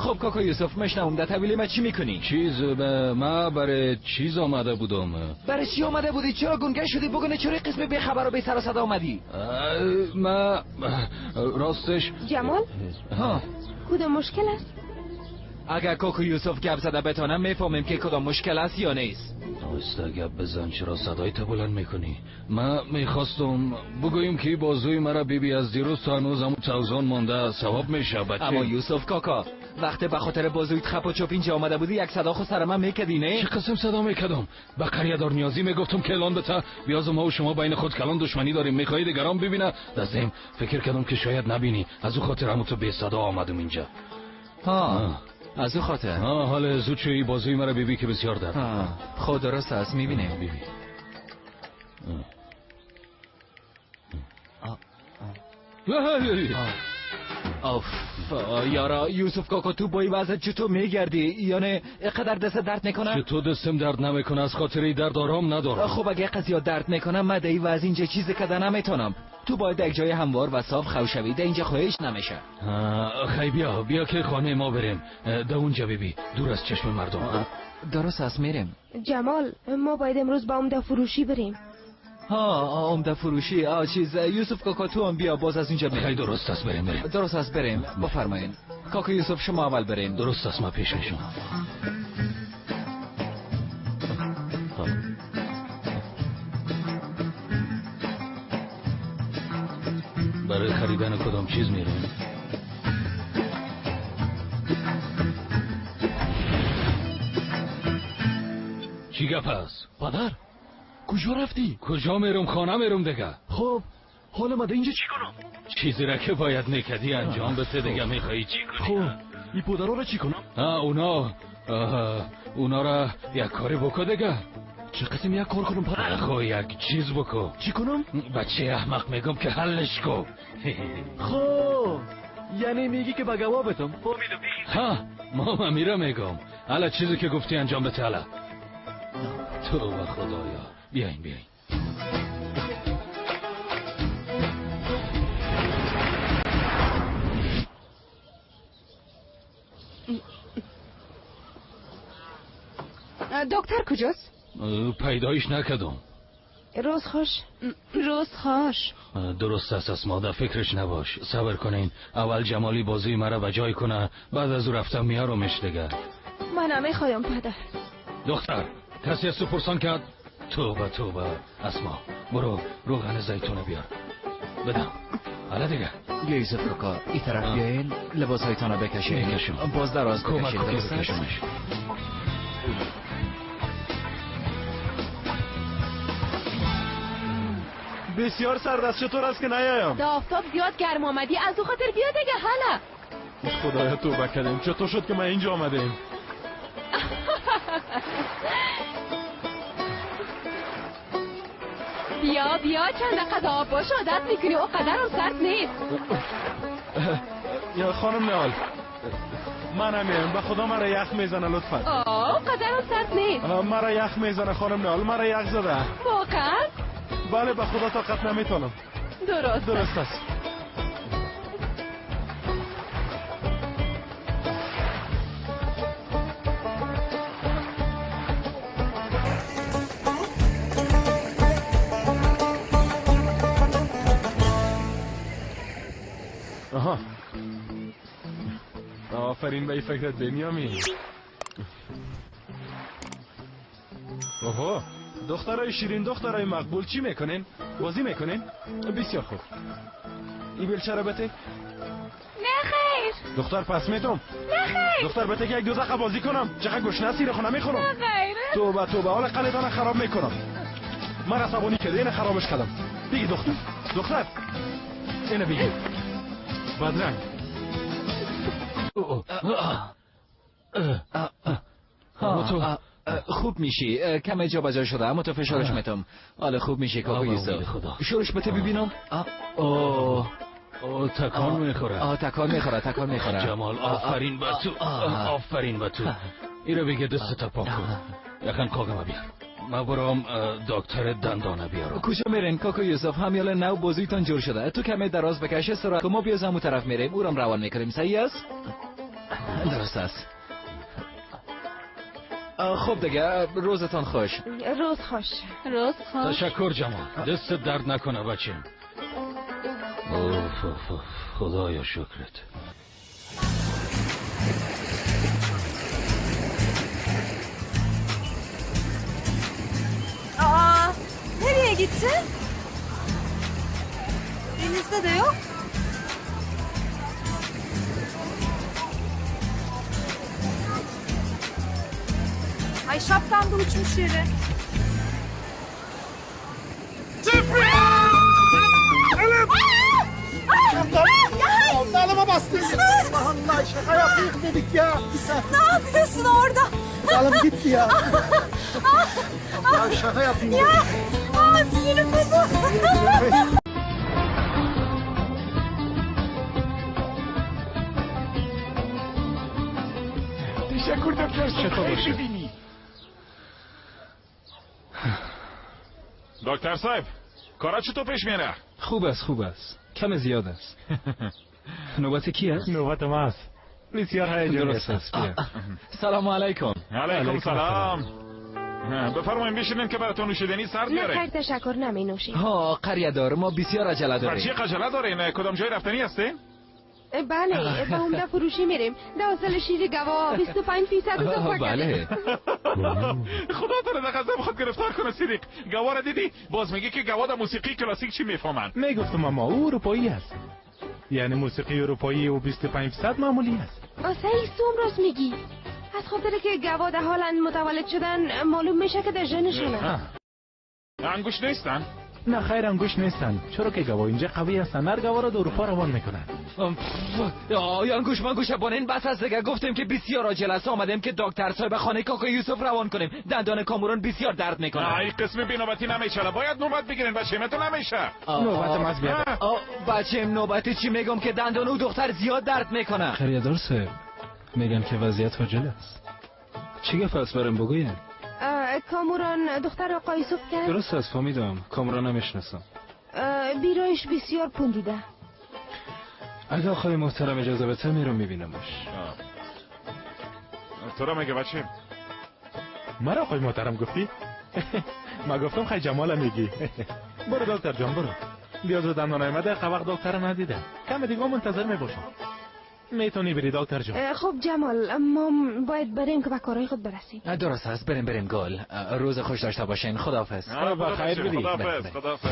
خب کاکا یوسف مشنوم در طویل ما چی میکنی؟ ما برای چیز آمده بودم. برای چی آمده بودی؟ چرا گنگه شدی؟ بگونه چرا قسم بی خبر و بی سر و صدا آمدی؟ ما راستش جمال ها کدام مشکل است؟ اگر کاکا یوسف گپ زده بتانم میفهمیم که کدام مشکل است یا نیست. آسته گپ بزن، چرا صدایت بلند میکنی؟ ما میخواستم بگویم که بازوی مرا بیبی از دیروز تا هنوز همون توزان مانده، ثواب میشه بچه. اما یوسف کاکا وقتی به خاطر بازویت خپ و چوب اینجا آمده بودی یک صدا خود سر من میکدی نه؟ چه قسم صدا میکدم؟ به قریه دار نیازی میگفتم که اعلان بته بیاز ما و شما بین خود کلان دشمنی داریم، میخوایی دیگران ببینه. دستم فکر کردم که شاید نبینی، از او خاطر همون تو بی صدا آمدم اینجا. ها از او خاطر؟ حال زود شوی بازوی مرا بیبی که بسیار درد. خود درست است میبینیم. بیبی آف یارا یوسف کاکا تو با این وضع چطور میگردی؟ یعنی اینقدر دست درد میکنه؟ چطور دستم درد نمیکنه؟ از خاطر این درد آرام ندارم. خب اگه قضیه درد میکنم من در این وضع اینجا چیزی کده نمیتونم. تو باید یک جای هموار و صاف خو شوی، ده اینجا خواهش نمیشه. خیلی بیا که خانه ما بریم، ده اونجا بیبی دور از چشم مردم. درست است میریم. جمال ما باید امروز با عمده فروشی بریم. عمده فروشی چیز یوسف کاکا تو هم بیا باز از اینجا بریم. خیلی درست است بریم. درست است بریم. بفرمایید کاکا یوسف شما اول بریم. درست است ما پیش میشم. برای خریدن کدام چیز میریم؟ چی گپ است؟ پدر کجا رفتی؟ کجا میرم؟ خانه میرم دیگه. خب حالا مده اینجا چی کنم؟ چیزی را که باید میکردی انجام بده دیگه. میخوایی چی کنی؟ خب این پدرها را چی کنم؟ اونا را یک کاری بکن دیگه. چه قسم یک کار کنم پدر؟ خب یک چیز بکن. چی کنم؟ بچه احمق میگم که حلش کن. خب یعنی میگی که بگوا بتم؟ ما میره میگم حالا چیزی که گفتی انجام بده. حالا تو و خدایا بیاین. دکتر کجاست؟ پیدایش نکردم. روز خوش. درست است اسما، در فکرش نباش. صبر کنین اول جمالی بازوی مرا به جای کنه، بعد از او رفتم میارمش دیگه. من نمیخوایم پدر. دختر کسی از تو پرسان کرد؟ توبه اسما برو روغن زیتون بیار بدم. حالا دیگه یوسف کاکا این طرف بیاین لباس هایتان رو بکشین. باز دراز بکشین. درست است؟ بسیار سرد است، چطور است که نیایم؟ دا آفتاب زیاد گرم آمدی از او خاطر بیا دیگه. حالا خدایا توبه کردیم، چطور شد که ما اینجا آمدیم؟ بیا چند دقیقه آب باش عادت میکنی، او قدر هم سرد نیست. یا خانم نهال من همیم، به خدا مرا یخ میزنه لطفا. او قدر هم سرد نیست. مرا یخ میزنه خانم نهال، مرا یخ زده. واقعا؟ بله به خدا طاقت نمیتونم. درست است. آفرین به این فکرت بنیامین. دخترای شیرین، دخترای مقبول چی میکنین؟ بازی میکنین؟ بسیار خوب. این بیلچه را بته؟ نه خیر. دختر پس میتم؟ نه خیر. دختر بته که یک دو دقیقه بازی کنم؟ چقدر گشنه سیره خونه میخورم؟ نه خیر. توبه حال قلدان خراب میکنم. من عصبانی کرده اینه خرابش کردم. بگی دختر اینه بگی بدرنگ. خوب میشی، کم جا بجا شده اما تو فشارش میتم. حالا خوب میشی کاکا یوسف. شورش بته ببینم. تکان میخوره. تکان میخوره. جمال آفرین به تو. ایره بگه دست تپا کن. یکن کاغم بیار. ما برام دکتر دندانه بیارم. کجا میرین کاکا یوسف؟ همیال نو بازویتان جور شده. تو کمی دراز بکشه سرعت ما بیاز همون طرف میریم، او رم روان میکنیم. صحیح است؟ درست است. خب دیگه روزتان خوش. روز خوش. روز خوش. تشکر جمال. دست درد نکنه بچه. اوف خدایا شکرت. Nereye gitti? Denizde de yok. Ay şapkam da uçmuş yere. Dalıma bastın. Allah şaka yapayım dedik ya. Ne yapıyorsun orada? Dalım gitti ya. Ya şaka yapayım. Ya, sinirim bozuldu. تشکر دکتر. چطور ببینی؟ دکتر صاحب کارا چطور پیش میره؟ خوب است کم زیاد است. نوبت کی است؟ نوبت ما است. بسیار هیجان درست است. سلام علیکم. علیکم سلام. بفرمایید بشینین که براتون نوشیدنی سرد بیاره. نه خیر تشکر نمی نوشیم. ها قریه‌دار ما بسیار عجله داریم. چی عجله دارین؟ کدام جای رفتنی هستین؟ بله به عمده فروشی میریم. دوازل شیر گوا 25% اضافه بله. خدا تو رو دقیقا بخواد گرفتار کنه صدیق. گوا رو دیدی؟ باز میگه که گوا در موسیقی کلاسیک چی میفهمن؟ میگفتم اما او اروپایی است. یعنی موسیقی اروپایی و 25% معمولی است. صحیح راست میگی. از خاطر که گوا در حال متولد شدن معلوم میشه که در ژنشونه. انگوش نیستن؟ نه خیر انگوش نیستن، چرا که گوا اینجا قوی هستن. هر گوا را در اروپا روان میکنن. انگوش منگوش بانین بس از دیگه گفتیم که بسیار عاجل است. آمدیم که دکتر صاحب خانه کاکا یوسف روان کنیم. دندان کاموران بسیار درد میکنه. این قسم بینوبتی نمیشه. باید نوبت بگیرین بچه تو نمیشه. نوبت ماست بیاد. بچه‌م نوبتی چی میگم که دندان او دختر زیاد درد میکنه. خریدار صاحب میگن که وضعیت عاجل است. چی گفت است برام بگوین؟ کاموران دختر آقا یوسف کرد. درست است فهمیدم. کاموران نمیشناسم. بیرایش بسیار پوندیده. اگه آقای محترم اجازه بده میرم میبینمش. تو را میگه بچه؟ مرا آقای محترم گفتی؟ ما گفتم خیلی جمال میگی. برو دکتر جان برو. بیاز رو دندان آمده وقت دکتر ندیده. کم دیگه منتظر میباشم. میتونی بری دکتر جان. خب جمال ما باید بریم که به کارهای خود برسیم. درست است بریم گل. روز خوش داشته باشین. خداحافظ. بخیر بدی. خداحافظ.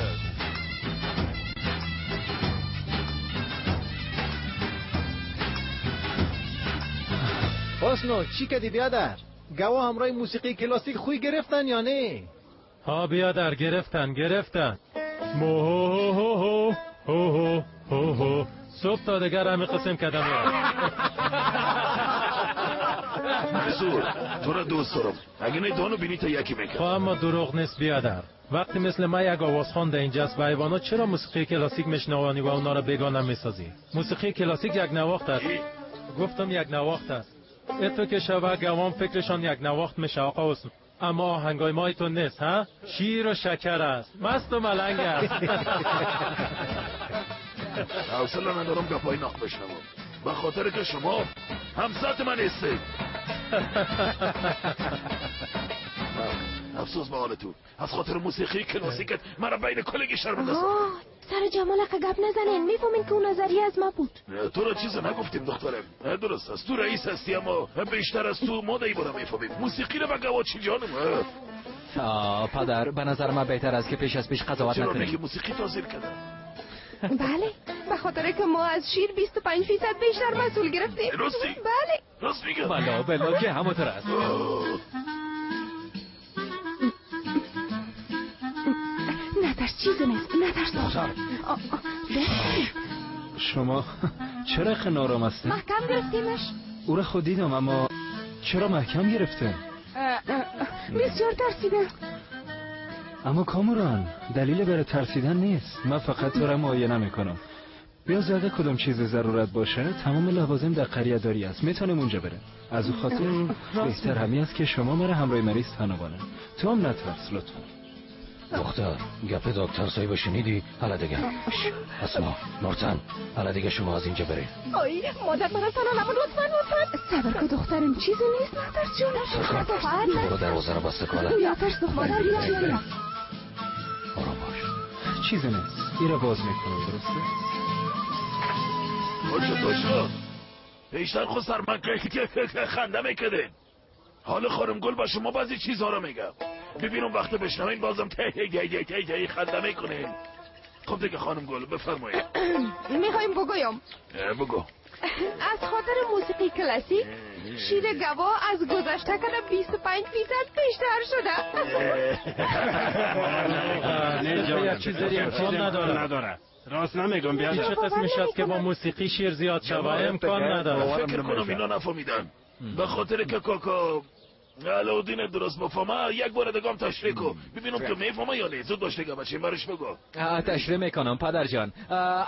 حسنو چی کدی بیادر؟ گوا همراه موسیقی کلاسیک خوی گرفتن یا نه؟ ها بیادر گرفتن. مو هو هو صبح تا دیگر همین قسم کدم مسئول تو را دوست دارم. اگه نه دانو بینی تا یکی میکن. خب اما دروغ نیست بیادر. وقتی مثل ما یک آوازخوان در اینجاست به حیوانات چرا موسیقی کلاسیک میشنوانی و اونا را بیگانه میسازی؟ موسیقی کلاسیک یک نواخت است. گفتم یک نواخت است. اتو که شبه گوام فکرشان یک نواخت میشه آقا حسن. اما آهنگای مای تو نیست ها؟ شیر و شکر است. مست و ملنگ است. حوصله ندارم گپای ناخت بشنوم. به خاطر که شما همسط من هستید. افسوس به حالتون. از خاطر موسیقی کلاسیکت مرا بین کلگی شرم انداختن. سر جمال که گپ نزنین. میفهمین که اون نظریه از ما بود. تو را چیز نگفتیم دخترم. درست است تو رئیس هستی اما بیشتر از تو ما دیبارا میفهمیم. موسیقی را به گوا چی جانم. پدر به نظر من بهتر است که پیش از پیش قضاوت چرا نکنیم. که موسیقی تازیر کردن؟ بله به خاطر که ما از شیر 25% بیشتر مسئول گرفتیم. راستی؟ بله راست میگم. بلا که همونطور است. نترس چیزی نیست. نترس. شما چرا خیلی نارام هستین؟ محکم گرفتیمش. او را خود دیدم اما چرا محکم گرفته؟ بسیار ترسیده. اما کاموران دلیل برای ترسیدن نیست. من فقط تو را معاینه میکنم. بیا زده کدوم چیز ضرورت باشه تمام لوازم در قریه داری است. میتونیم اونجا بره. از او خاطر بهتر همین است که شما مرا همراه مریض تنها بانه. تو هم نترس لطفا. دختر گپ دکتر صاحب شنیدی؟ حالا دیگه اسما نورتن حالا دیگه شما از اینجا برید. آی مادر من سلام لطفا صبر کن دخترم چیزی نیست مادر جون. برو دروازه رو بسته کنه. یاترس دختر بیا. برو باش. چیزی نیست. ایرا باز میکنم درسته؟ باشه بیشتر خود سرمن که خنده میکده. حال خانم گل با شما بعضی چیزها رو میگم ببینم وقت بشنوین بازم تی خنده میکنین. خب دیگه خانم گل بفرمایید. میخوایم بگویم بگو. از خاطر موسیقی کلاسیک شیر گوا از گذشته کنه 25% بیشتر شده. نه چیزی امکان نداره. راست نمیگم بیادر. چه قسمش هست که با موسیقی شیر زیاد شوه امکان نداره. فکر کنم اینا نفهمیدن به خاطر که کاکا علاودین درست بفهمه یک بار دگام تشریح کن ببینم که میفهمه یا نه. زود باش دیگه بچه برش بگو. تشریح میکنم پدر جان.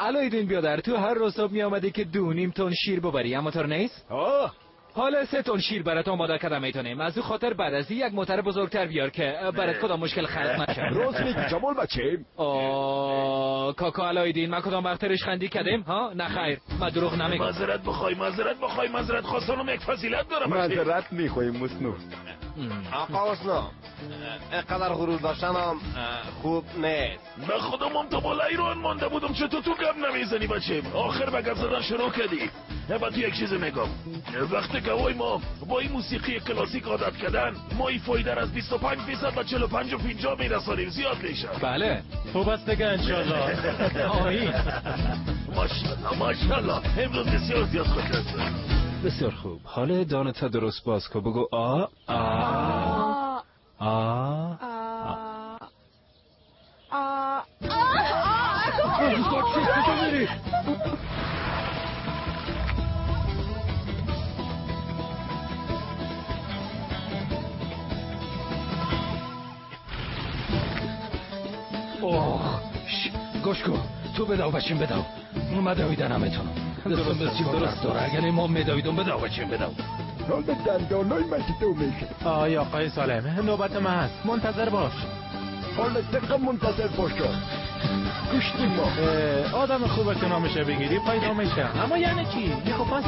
علاودین بیادر تو هر روز صبح میامدی که 2.5 تن شیر ببری اما طور نیست؟ حالا 3 تن شیر برات آماده کردم میتونیم. از او خاطر بعد از یک موتر بزرگتر بیار که برات کدام مشکل خلق نشه. راست میگی جمال بچه. کاکا علاودین ما کدام وقت ریشخندی کردیم ها؟ نه خیر من دروغ نمیگم. معذرت بخوای خواستانم یک فضیلت دارم. معذرت میخوایم مسنو. آقا اسنو اینقدر غرور داشتن هم خوب نیست. من خودم هم تا بالا ایران مانده بودم چطور تو گپ نمیزنی بچه؟ آخر به گپ زدن شروع کردی. با تو یک چیز میگم وقتی که ما با این موسیقی کلاسیک عادت کردن ما این فایده از 25% و 45 و 50 میرسانیم زیاد میشه. بله خوب است دیگه انشالله. آهی ماشاءالله امروز بسیار زیاد خوش است. بسیار خوب. حالا دانتا درست باز کن بگو آ آ آ گوش کن تو بداو بچیم بداو ما دویدن همتون دستم بسیار درست داره اگر ما میدویدم بداو بچیم بداو حال دندانای من که تو میشه. آیا آقای سالم نوبت من هست منتظر باش. حالا دقیقا منتظر باش. گوشتی ما آدم خوبه که نامشه بگیری پیدا میشه. اما یعنی چی؟ میخو پس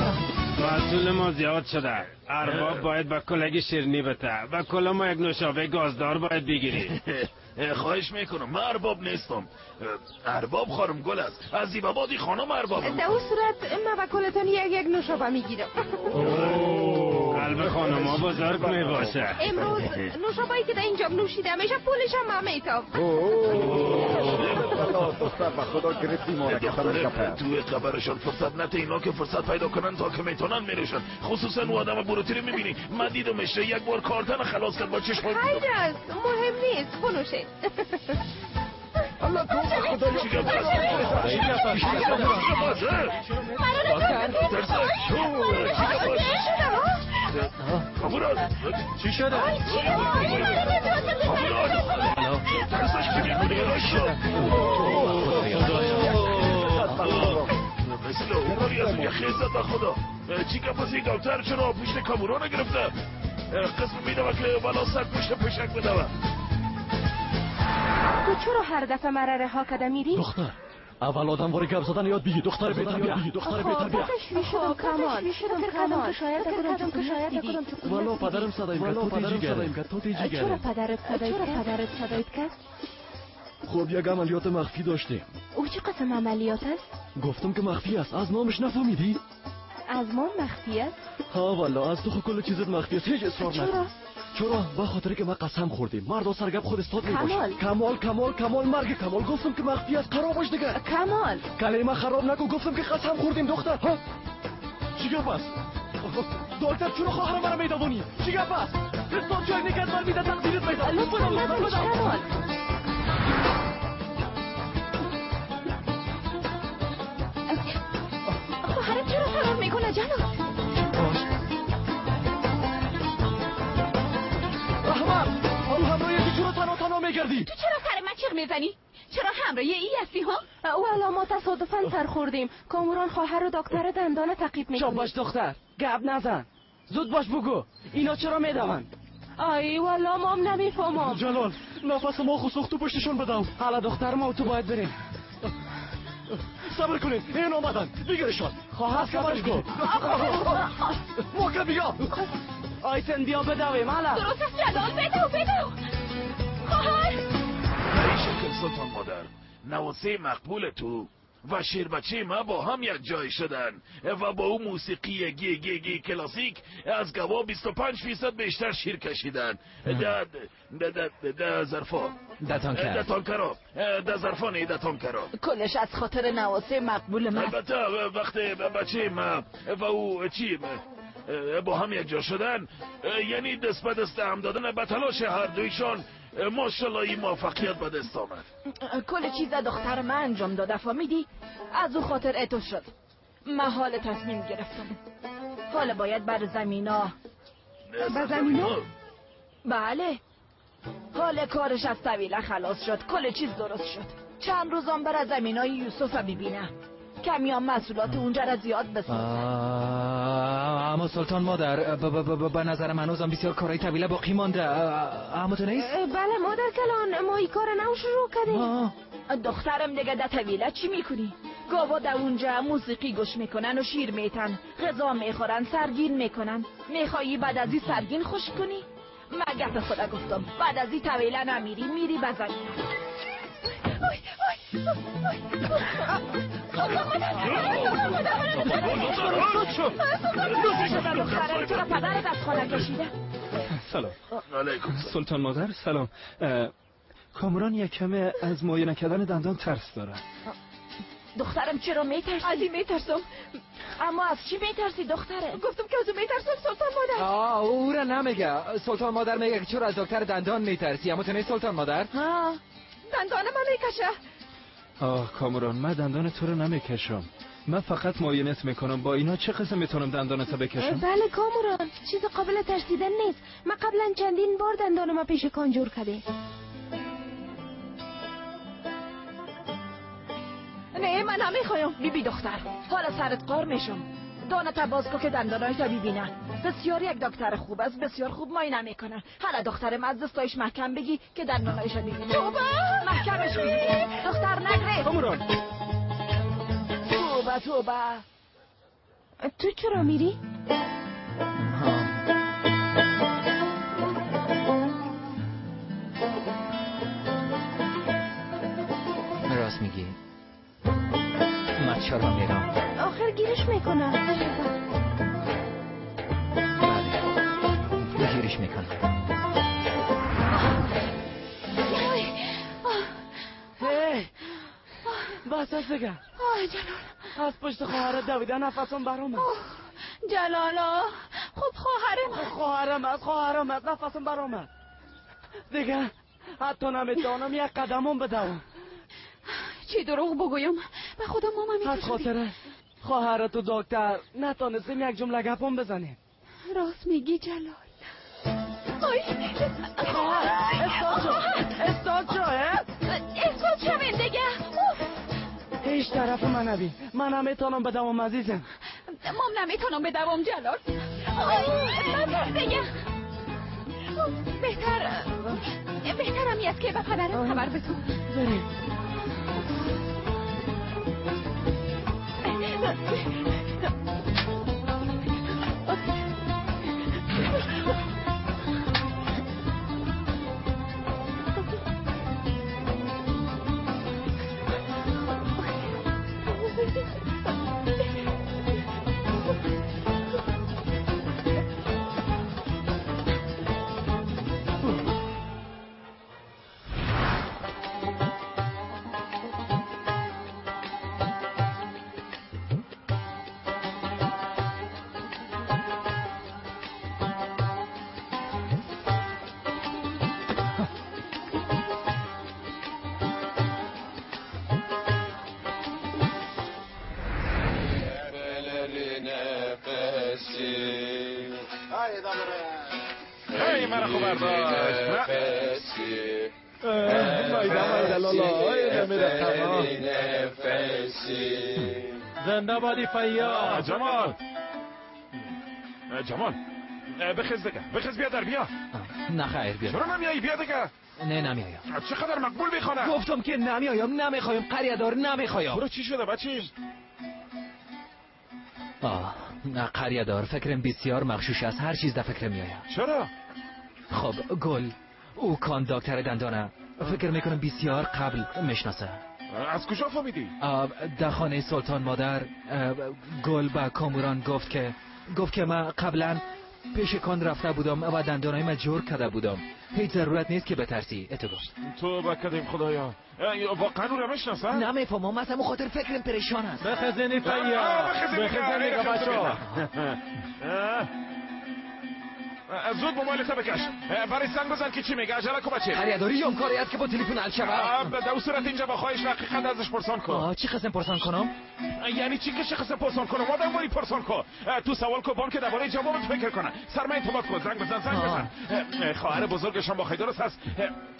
محصول ما زیاد شده. ارباب باید با کلگی شیرنی بته و کل ما یک نوشابه گازدار باید بگیری. خواهش میکنم من ارباب نیستم. ارباب خانم گل است. از زیبابادی خانم ارباب. در اون صورت من و کلتان یک نوشابه میگیرم. قلب خانم ها بزرگ میباشه. امروز نوشابهی که در اینجا نوشیده میشه پولش هم من میتم. دختر و خدا گرفتی ما دختر توی خبرشان فرصت نته اینا که فرصت پیدا کنن تا که میتونن میرشن. خصوصا اون آدم بروتری میبینی من دیدمش یک بار کارتن خلاص کرد با چشم. خیلی است مهم نیست بنوشه. الله تو خدا چی شده؟ ترسش که میکنی مثل اوماری از اون یه خیزت به خدا. چی که پس این دکتر چرا پشت کامورا نگرفته؟ قسم میدوه که بالا سر پشت پشک بدوه. تو چرا هر دفعه مرره ها کده میری؟ دختر اول آدم واری گپ زدن یاد بگی. دختر بهتر بیا. تشویش شدم کمال شاید دیدی. والا پدرم صدایم کرد تو تیجی گره. چرا پدرت صدایت کرد؟ خب یک عملیات مخفی داشتیم. او چه قسم عملیات است؟ گفتم که مخفی است. از نامش نفهمیدی؟ از ما مخفی است؟ ها والا از تو خود کل چیزت مخفی است. هیچ اصرار نکن. چرا؟ به خاطر که ما قسم خوردیم مردا سرگپ خود استاد میباشه. کمال مرگ کمال. گفتم که مخفی است. خراب باش دیگه. کمال کلمه خراب نکن. گفتم که قسم خوردیم دختر. ها چی گپ است؟ دکتر چرا خواهر مرا میدوونی؟ چی گپ است؟ استاد جای نگهت من میده تقدیرت میدم. لطفا نداریش کمال. خواهرت چرا فرار میکنه جناب؟ چرا میگردی؟ تو چرا سر من چیغ میزنی؟ چرا همراه ای هستی ها؟ والا ما تصادفاً سر خوردیم. کاموران خواهر و دکتر دندان تعقیب میکنه. شاباش دختر گپ نزن. زود باش بگو اینا چرا میدوند؟ آی والا مام نمیفهمم. جلال نفس ما خسوخت تو پشتشون بدم. حالا دختر ما تو باید بریم. صبر کنین این آمدن بگیرشان. خواهر کمرش کن. موقع بیا. آیتن بیا بدویم حالا. درست است جلال بدو. خواهر در این شکل سلطان مادر نواسه مقبول تو و شیر بچه ما با هم یک جای شدن و با اون موسیقی گی کلاسیک از گوا 25% بیشتر شیر کشیدن. ده ظرفا ده ظرفانه ده تانکرا کلش از خاطر نواسه مقبول من. البته وقتی بچه ما و او چی با هم یک جا شدن یعنی دست به دست هم دادن به تلاش هر دویشان ماشاءالله این موفقیت به دست آمد. کل چیز دختر من انجام داده فهمیدی؟ از او خاطر اتو شد. من حال تصمیم گرفتم حالا باید بر زمینا. بر زمینا؟ بله حال کارش از طویله خلاص شد. کل چیز درست شد. چند روزم بر زمینای یوسف ببینم. کمی هم مسئولات اونجا را زیاد بسازه. اما سلطان مادر به نظر من هنوزم بسیار کارهای طویله باقی مانده. اما تو نیست؟ بله مادر کلان ما این کار نو شروع کردیم. دخترم دیگه ده طویله چی میکنی؟ گاوا در اونجا موسیقی گوش میکنن و شیر میتن، غذا میخورن، سرگین میکنن. میخوایی بعد از این سرگین خوش کنی؟ من گپ خدا گفتم بعد از این طویله نمیری، میری به زمین. سلام سلطان مادر. سلام. کامران یک کمه از معاینه کردن دندان ترس داره. دخترم چرا میترسی؟ از این میترسم. اما از چی میترسی دختره؟ گفتم که از اون میترسم سلطان مادر. او را نمیگه. سلطان مادر میگه که چرا از دکتر دندان میترسی. اما تو نیست سلطان مادر؟ دندان من میکشه. کامران من دندان تو رو نمیکشم. من فقط معاینت میکنم. با اینا چه قسم میتونم دندانتو بکشم؟ بله کامران چیز قابل ترسیدن نیست. من قبلا چندین بار دندانم پیش کانجور کرده. نه من نمیخوایم. بیبی دختر حالا سرت قار میشم. دانت باز کن که دندانایت ببینن. بسیار یک دکتر خوب است. بسیار خوب معاینه میکنه. حالا دخترم از دستایش محکم بگی که دندانایش ببینه. توبه محکمش بگی. دختر نگره. کامران توبه تو چرا میری؟ راست میگی. من چرا میرم؟ آخر گیرش میکنم. بله گیرش میکنم. بس از دیگه. جلال از پشت خواهرت دویده نفسم برام. جلالا خب خواهرم از نفسم برام. دیگه حتی نمیتونم یک قدمم بدوم. چی دروغ بگویم؟ به خدا ماما میکشدی. از خاطر خواهرت و دکتر نتونستیم یک جمله گپم بزنیم. راست میگی جلال. استاد شوین دیگه. هیچ طرف من نبین. من نمیتونم بدوم عزیزم. مام نمیتونم بدوم جلال. من دیگه بهترم است که به پدرم خبر بتون. بریم. زنده بادی فیا. جمال بخیز دیگه، بخیز بیادر بیا. نه خیر بیا. چرا نمیایی بیا دیگه؟ نه نمیایم. چقدر مقبول میخوانم. گفتم که نمیایم، نمیخوایم قریه‌دار، نمیخوایم. برو چی شده بچه؟ نه قریه‌دار، فکرم بسیار مغشوش است، هر چیز در فکرم میآید. چرا؟ خب گل او کانداکتر دندانه، فکر میکنم بسیار قبل میشناسه. از کجا فهمیدی؟ در خانه سلطان مادر گل به کاموران گفت که من قبلا پیش کان رفته بودم و دندانای من جور کرده بودم، هیچ ضرورت نیست که بترسی. اتو گفت تو بکدیم خدایا، واقعا او رو میشناسه؟ نمیفهمم، از همون خاطر فکرم پریشان است. بخزینی فیا، بخزینی بچه. زود موبایلت بکش، برای سنگ بزن که چی میگه. عجله کن بچه. خریداری یا کاری است که با تلفن حل شود. در صورت اینجا با خواهش حقیقت ازش پرسان کن. چی قسم پرسان کنم؟ یعنی چی که قسم پرسان کنم؟ آدم باری پرسان کن. تو سوال کن بانک درباره جوابت فکر کنه. سرمایه تو کن، زنگ بزن. خواهر بزرگشم با خیلی درست هست.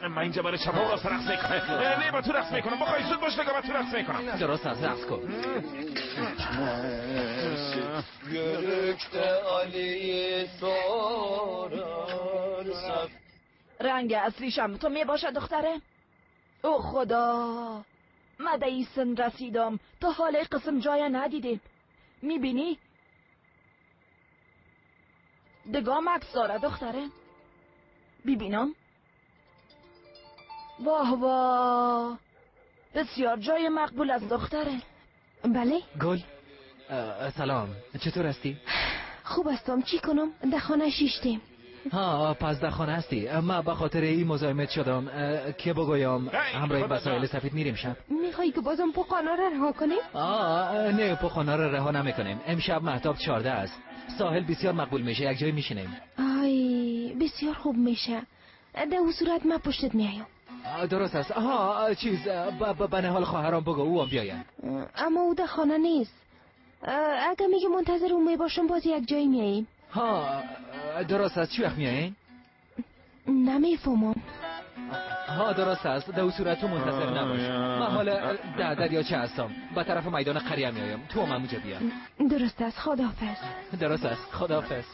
من اینجا برای شما راست رقص میکنم. نه با تو رقص میکنم. بخوای زود باش نگاه، با تو رقص میکنم. درست است، رقص کن. رنگ اصلیشم تو می باشه دختره؟ او خدا، من در این سن رسیدم تا حال قسم جای ندیدیم. میبینی؟ دگاه مکس داره دختره؟ ببینم. واه واه، بسیار جای مقبول از دختره. بله؟ گل سلام، چطور هستی؟ خوب هستم، چی کنم؟ در خانه شیشتیم. پس در خانه هستی. من به خاطر این مزاحمت شدم که بگویم همراه وسایل سفید میریم شب. میخوای که بازم پوخانا را رها کنیم؟ نه پوخانا را رها نمیکنیم. امشب مهتاب 14 است، ساحل بسیار مقبول میشه، یک جای میشینیم. آی بسیار خوب میشه. در اون صورت من پشتت میایم. درست است. چیز به نهال خواهرام بگو او هم بیاین. اما او در خانه نیست. اگه میگه منتظر اون میباشم باز یک جایی میاییم. درست است. چی وقت میایین؟ نمیفهمم. درست است. در اون صورت تو منتظر نباش. من حالا در دریاچه هستم، به طرف میدان قریه میایم، تو هم اونجا بیا. درست است، خداحافظ. درست است، خداحافظ.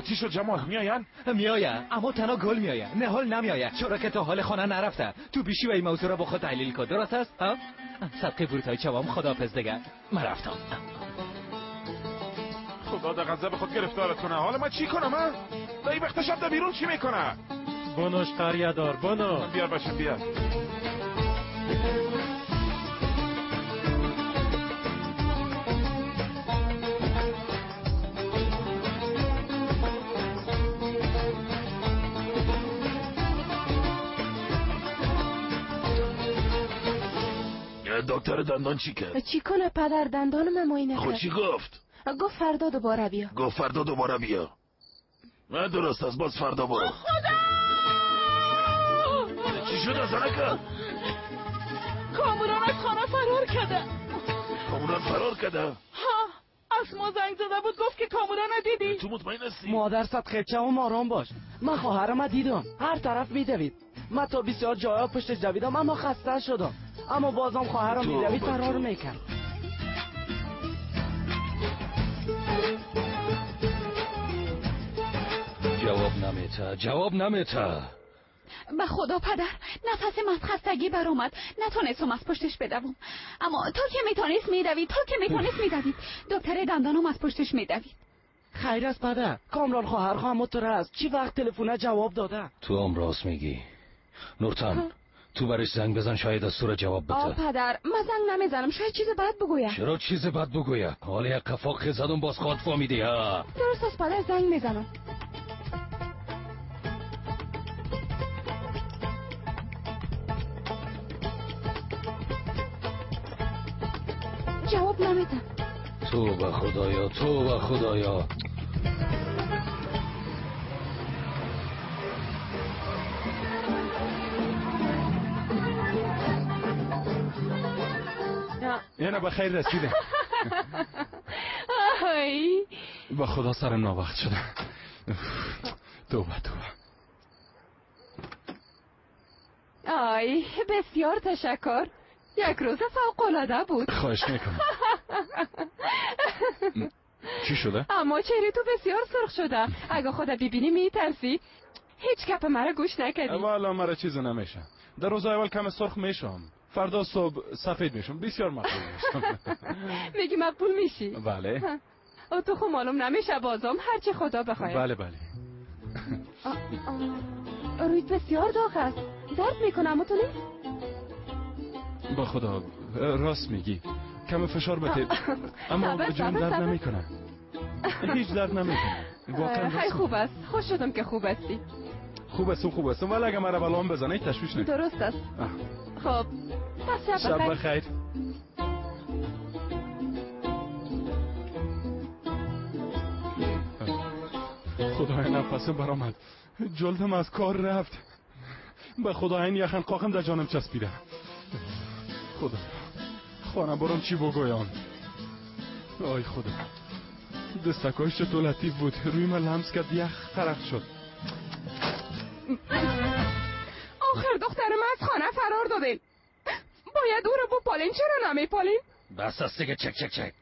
چی شد جمال؟ میاین اما تنها گل میاین، نهال نمیاید، چرا که تا حال خانه نرفته. تو بیشی و این موضوع را با خود تحلیل کن. درست است؟ صدقه بروتای چوام، خداحافظ دیگه، من رفتم. خدا در غضب خود گرفتارت کنه. حالا من چی کنم؟ در این وقت شب در بیرون چی میکنه؟ بنوش قریه دار، بنو. بیار بچه بیار. دکتر دندان چی کرد؟ چی کنه پدر؟ دندانم معاینه کرد. خود چی گفت؟ گفت فردا دوباره بیا. گفت فردا دوباره بیا. درست است، باز فردا برو. خدا! چی شد از آنکه؟ کاموران از خانه فرار کرده. کاموران فرار کرده؟ ها، از ما زنگ زده بود، گفت که کاموران دیدی؟ تو مطمئن هستی؟ مادر صدقه چم آرام باش. من خواهرم دیدم، هر طرف میدوید. من تا بسیار جاها پشت جویدم اما خسته شدم، اما بازم خواهرم میدوید فرار میکرد. جواب نمیته. به خدا پدر، نفسم از خستگی برآمد، نتونستم از پشتش بدوم. اما تا که میتونست میدوید، دکتر دندانم از پشتش میدوید. خیر است پدر، کامران خواهر همونطور است. چی وقت تلفن جواب داده؟ تو هم راست میگی. نورتن تو برش زنگ بزن، شاید از سور جواب بده. پدر من زنگ نمیزنم، شاید چیز بد بگویم. چرا چیز بد بگویم؟ حالا یک قفاق زدم باز خود فهمیدی ها. درست است پدر، زنگ میزنم. جواب نمیدم. تو به خدایا. اینه به خیر رسیده. با خدا سرم ناوقت شده. توبه. بسیار تشکر، یک روز فوق‌العاده بود. خواهش میکنم. چی شده؟ اما چهره تو بسیار سرخ شده. اگه خدا ببینی میترسی. هیچ گپ مرا گوش نکردی. والا مرا چیزی نمیشه. در روز اول کم سرخ میشم، فردا صبح سفید میشم، بسیار مقبول میشم. میگی مقبول میشی؟ بله. تو خب معلوم نمیشه بازم، هرچی خدا بخواد. بله بله. رویت بسیار داغ است. درد میکنه اما تو نیست؟ با خدا راست میگی، کم فشار بده. اما جان درد نمیکنه. هیچ درد نمیکنه. واقعا خیلی خوب است. خوش شدم که خوب هستی. خوب است ولی اگه مرا بلام بزنه تشویش نکن. درست است. خب پس شب بخیر. خدای نفسم برآمد، جلدم از کار رفت. به خدا این یخن قاقم در جانم چسبیده. خدا خانه برام چی بگویم. آی خدا، دستکاش چطور لطیف بود، روی من لمس کرد، یخ خرق شد. آخر دخترم از خانه فرار دادین. باید او رو بپالین، چرا نمیپالین؟ بس است دیگه، چک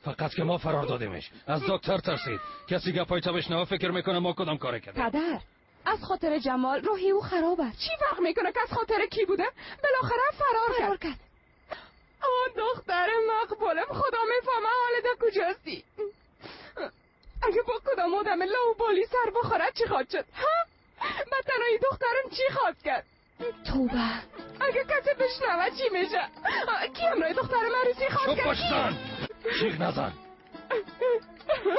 فقط که ما فرار دادیمش. از دکتر ترسید. کسی گپای تا بشنوه فکر میکنه ما کدام کار کردیم. پدر، از خاطر جمال روحی او خراب است. چی فرق میکنه که از خاطر کی بوده؟ بالاخره فرار کرد. آن دختر مقبولم، خدا میفهمه حالت کجاستی. اگه با کدام آدم لاوبالی سر بخورد چی خواهد شد؟ ها؟ بدتنهایی دخترم چی خواهد کرد؟ توبه. اگه کسی بشنوه چی میشه؟ کی همراه دخترم عروسی خواهد کرد؟ چوب باشتن، جیغ نزن.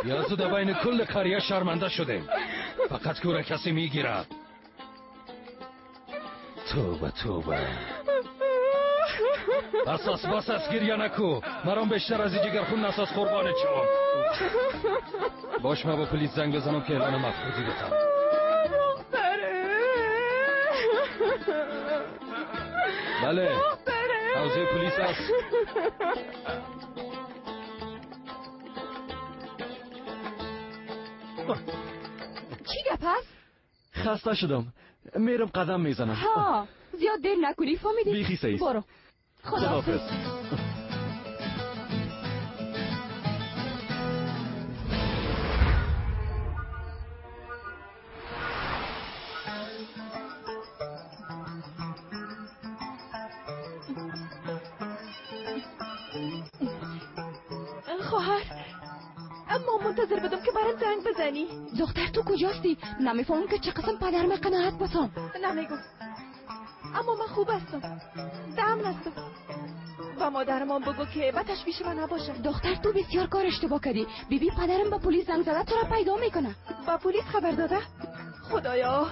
یازو بین کل قریه شرمنده شده. فقط کوره کسی میگیرد. توبه. بس گریه نکو. مرام بیشتر از جگر خون نساز قربانت شوم. باش ما با پلیس زنگ بزنم که اعلان مفقودی بدم. بله، حوزه پلیس است. چی گپ است؟ خسته شدم، میرم قدم میزنم. ها، زیاد دیر نکنی، فهمیدی؟ بیخی سیست. برو. خداحافظ. خواهر، اما منتظر بدم که برام زنگ بزنی. دختر تو کجاستی؟ نمیفهمم که چه قسم پدرم قناعت بسام. نمیگو، اما من خوب هستم، دم نستم. و مادرمان بگو که به تشویش من نباشه. دختر تو بسیار کار اشتباه کردی. بیبی پدرم به پلیس زنگ زده تو را پیدا میکنه. با پلیس خبر داده؟ خدایا،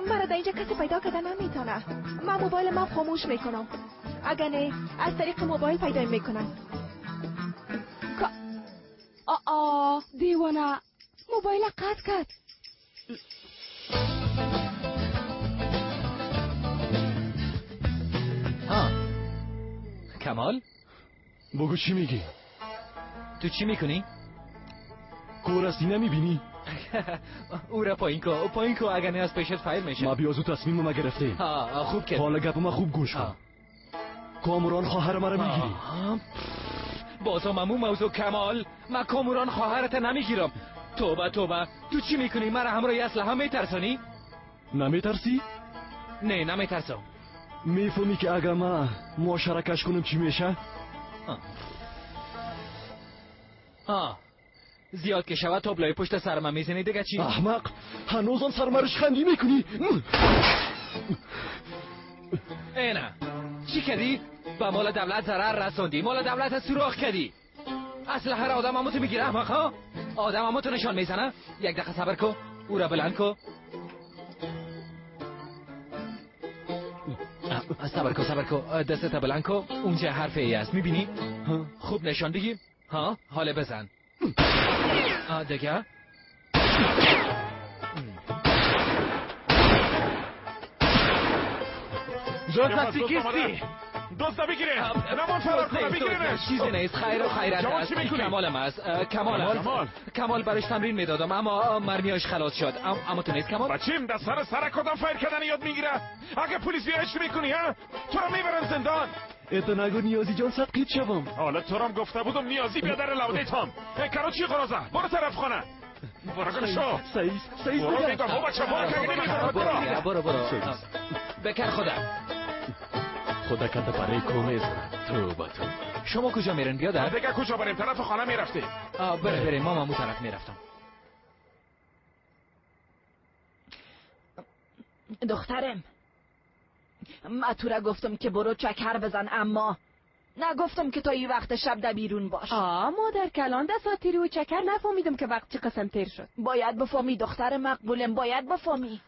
مرا در اینجا کسی پیدا کرده نمیتونه. من موبایل من خاموش میکنم. اگه نه از طریق موبایل پیدا میکنم. دیوانه، موبایل قطع کرد. کمال؟ بگو چی میگی؟ تو چی میکنی؟ کورستی نمیبینی؟ او را پایین کو اگر نه از پیشت فایل میشه. ما بیازو تصمیم ما گرفته. خوب کرد. حالا گپ ما خوب گوش کن. کامران خواهر مرا میگیری. بازم همون موضوع کمال. من کامران خواهرت نمیگیرم. توبه تو چی میکنی؟ مرا همراه اسلحه میترسانی؟ نمیترسی؟ نه نمیترسم. میفهمی که اگر ما مشارکت کنیم چی میشه؟ زیاد که شود تابلوی پشت سرم میزنی دیگه چی؟ احمق، هنوزم سرمرش خندی میکنی؟ اینه چی کردی؟ با مال دولت ضرر رسوندی، مال دولت سوراخ کردی. اسلحه را آدم همو تو میگیره احمق ها؟ آدم همو تو نشان میزنه؟ یک دقیقه صبر کو، او را بلند کو. صبر کو دستت بلند کو. اونجا حرف ای است میبینی؟ خوب نشان بگیر. حالا بزن. دیگه دوستی کیستی؟ دوستا بگیره، نمان فرار کنه، بگیرنش. چیزی نیست، خیر و خیرت است. کمالم است. کمال برش تمرین میدادم اما مرمیاش خلاص شد. اما تو نیست کمال؟ بچیم دست سر کدام فایر کردن یاد میگیره؟ اگه پلیس بیایش میکنی ها؟ تو رو میبرن زندان. اتو نگو نیازی جان صد قیت شوم. حالا تو رام گفته بودم نیازی بیادر لوده تام. کرا چی قرازه؟ برو طرف خانه. برو شو. سیز برو میگم او بچه برو که نمیخواد برو بکر خدا کنده برای کومیز تو با تو. شما کجا میرن بیادر؟ دیگه کجا بریم طرف خانه میرفتی؟ بریم ما همون طرف میرفتم. دخترم من تو را گفتم که برو چکر بزن، اما نگفتم که تا این وقت شب در بیرون باش. مادر کلان دساتیری و چکر نفهمیدم که وقت چه قسم تیر شد. باید بفهمی دختر مقبولم، باید بفهمی.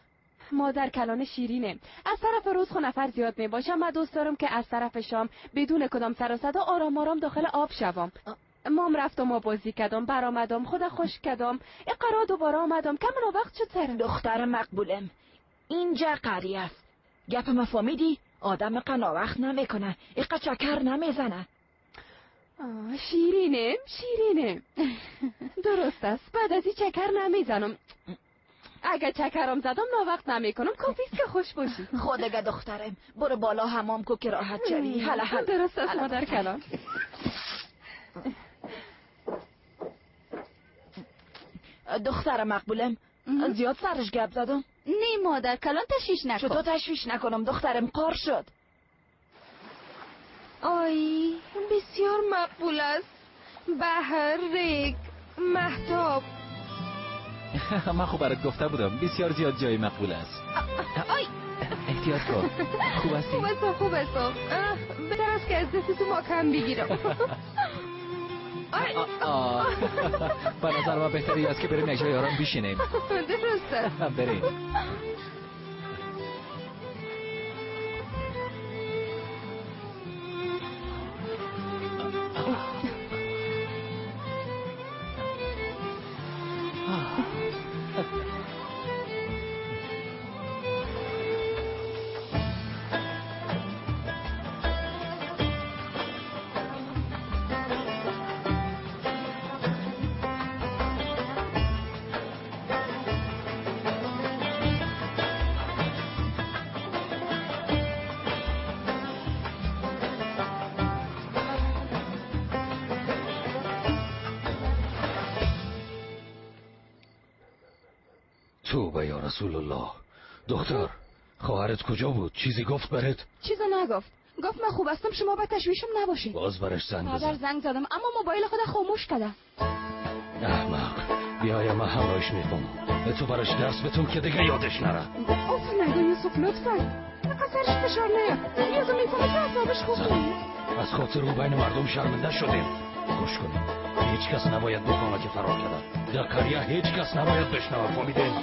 مادر کلان شیرینه. از طرف روز خو نفر زیاد می باشم. من دوست دارم که از طرف شام بدون کدام سر و صدا آرام آرام داخل آب شوم. مام رفتم و بازی کردم، برآمدم، خدا خوش کردم، اقرا دوباره آمدم. کمن وقت شد سر. دختر مقبولم اینجا قریه است. گپ مفهمیدی؟ آدم قنا وقت نمیکنه، اقا چکر نمیزنه. شیرینه درست است. بعد از این چکر نمیزنم. اگه چکرم زدم وقت نمیکنم. کافیست که خوش باشی. خودگه دخترم برو بالا حمام کو که راحت شوی. حالا درست است مادر کلان. دختر مقبولم زیاد سرش گپ زدم؟ نه مادر کلان تشویش نکن. چطور تشویش نکنم دخترم؟ قار شد. آی بسیار مقبول است. بحر، ریگ، مهتاب. من خوب برات گفته بودم بسیار زیاد جای مقبول است. آی احتیاط کن. خوب هستی؟ خوب است. بهتر است که از دست تو ما کم بگیرم. به نظر من بهتری است که بریم یک جای آرام بشینیم. درسته. بریم. توبه یا رسول الله. دختر خواهرت کجا بود؟ چیزی گفت برات؟ چیزی نگفت. گفت من خوب هستم، شما با تشویشم نباشید. باز برش زنگ بزن. مادر زنگ زدم اما موبایل خودم خاموش کردم. احمق. بیایم من همراهش میکنم. تو برش درس بتون که دیگه یادش نره. اوف نگو یوسف لطفا. قصرش فشار نیار. یادم میفهمه که اعصابش خوب نیست. از خاطر رو بین مردم شرمنده شدیم. گوش کنیم. هیچ کس نباید بفهمه که فرار کرده. در قریه هیچ کس نباید بشنوه. فهمیدین؟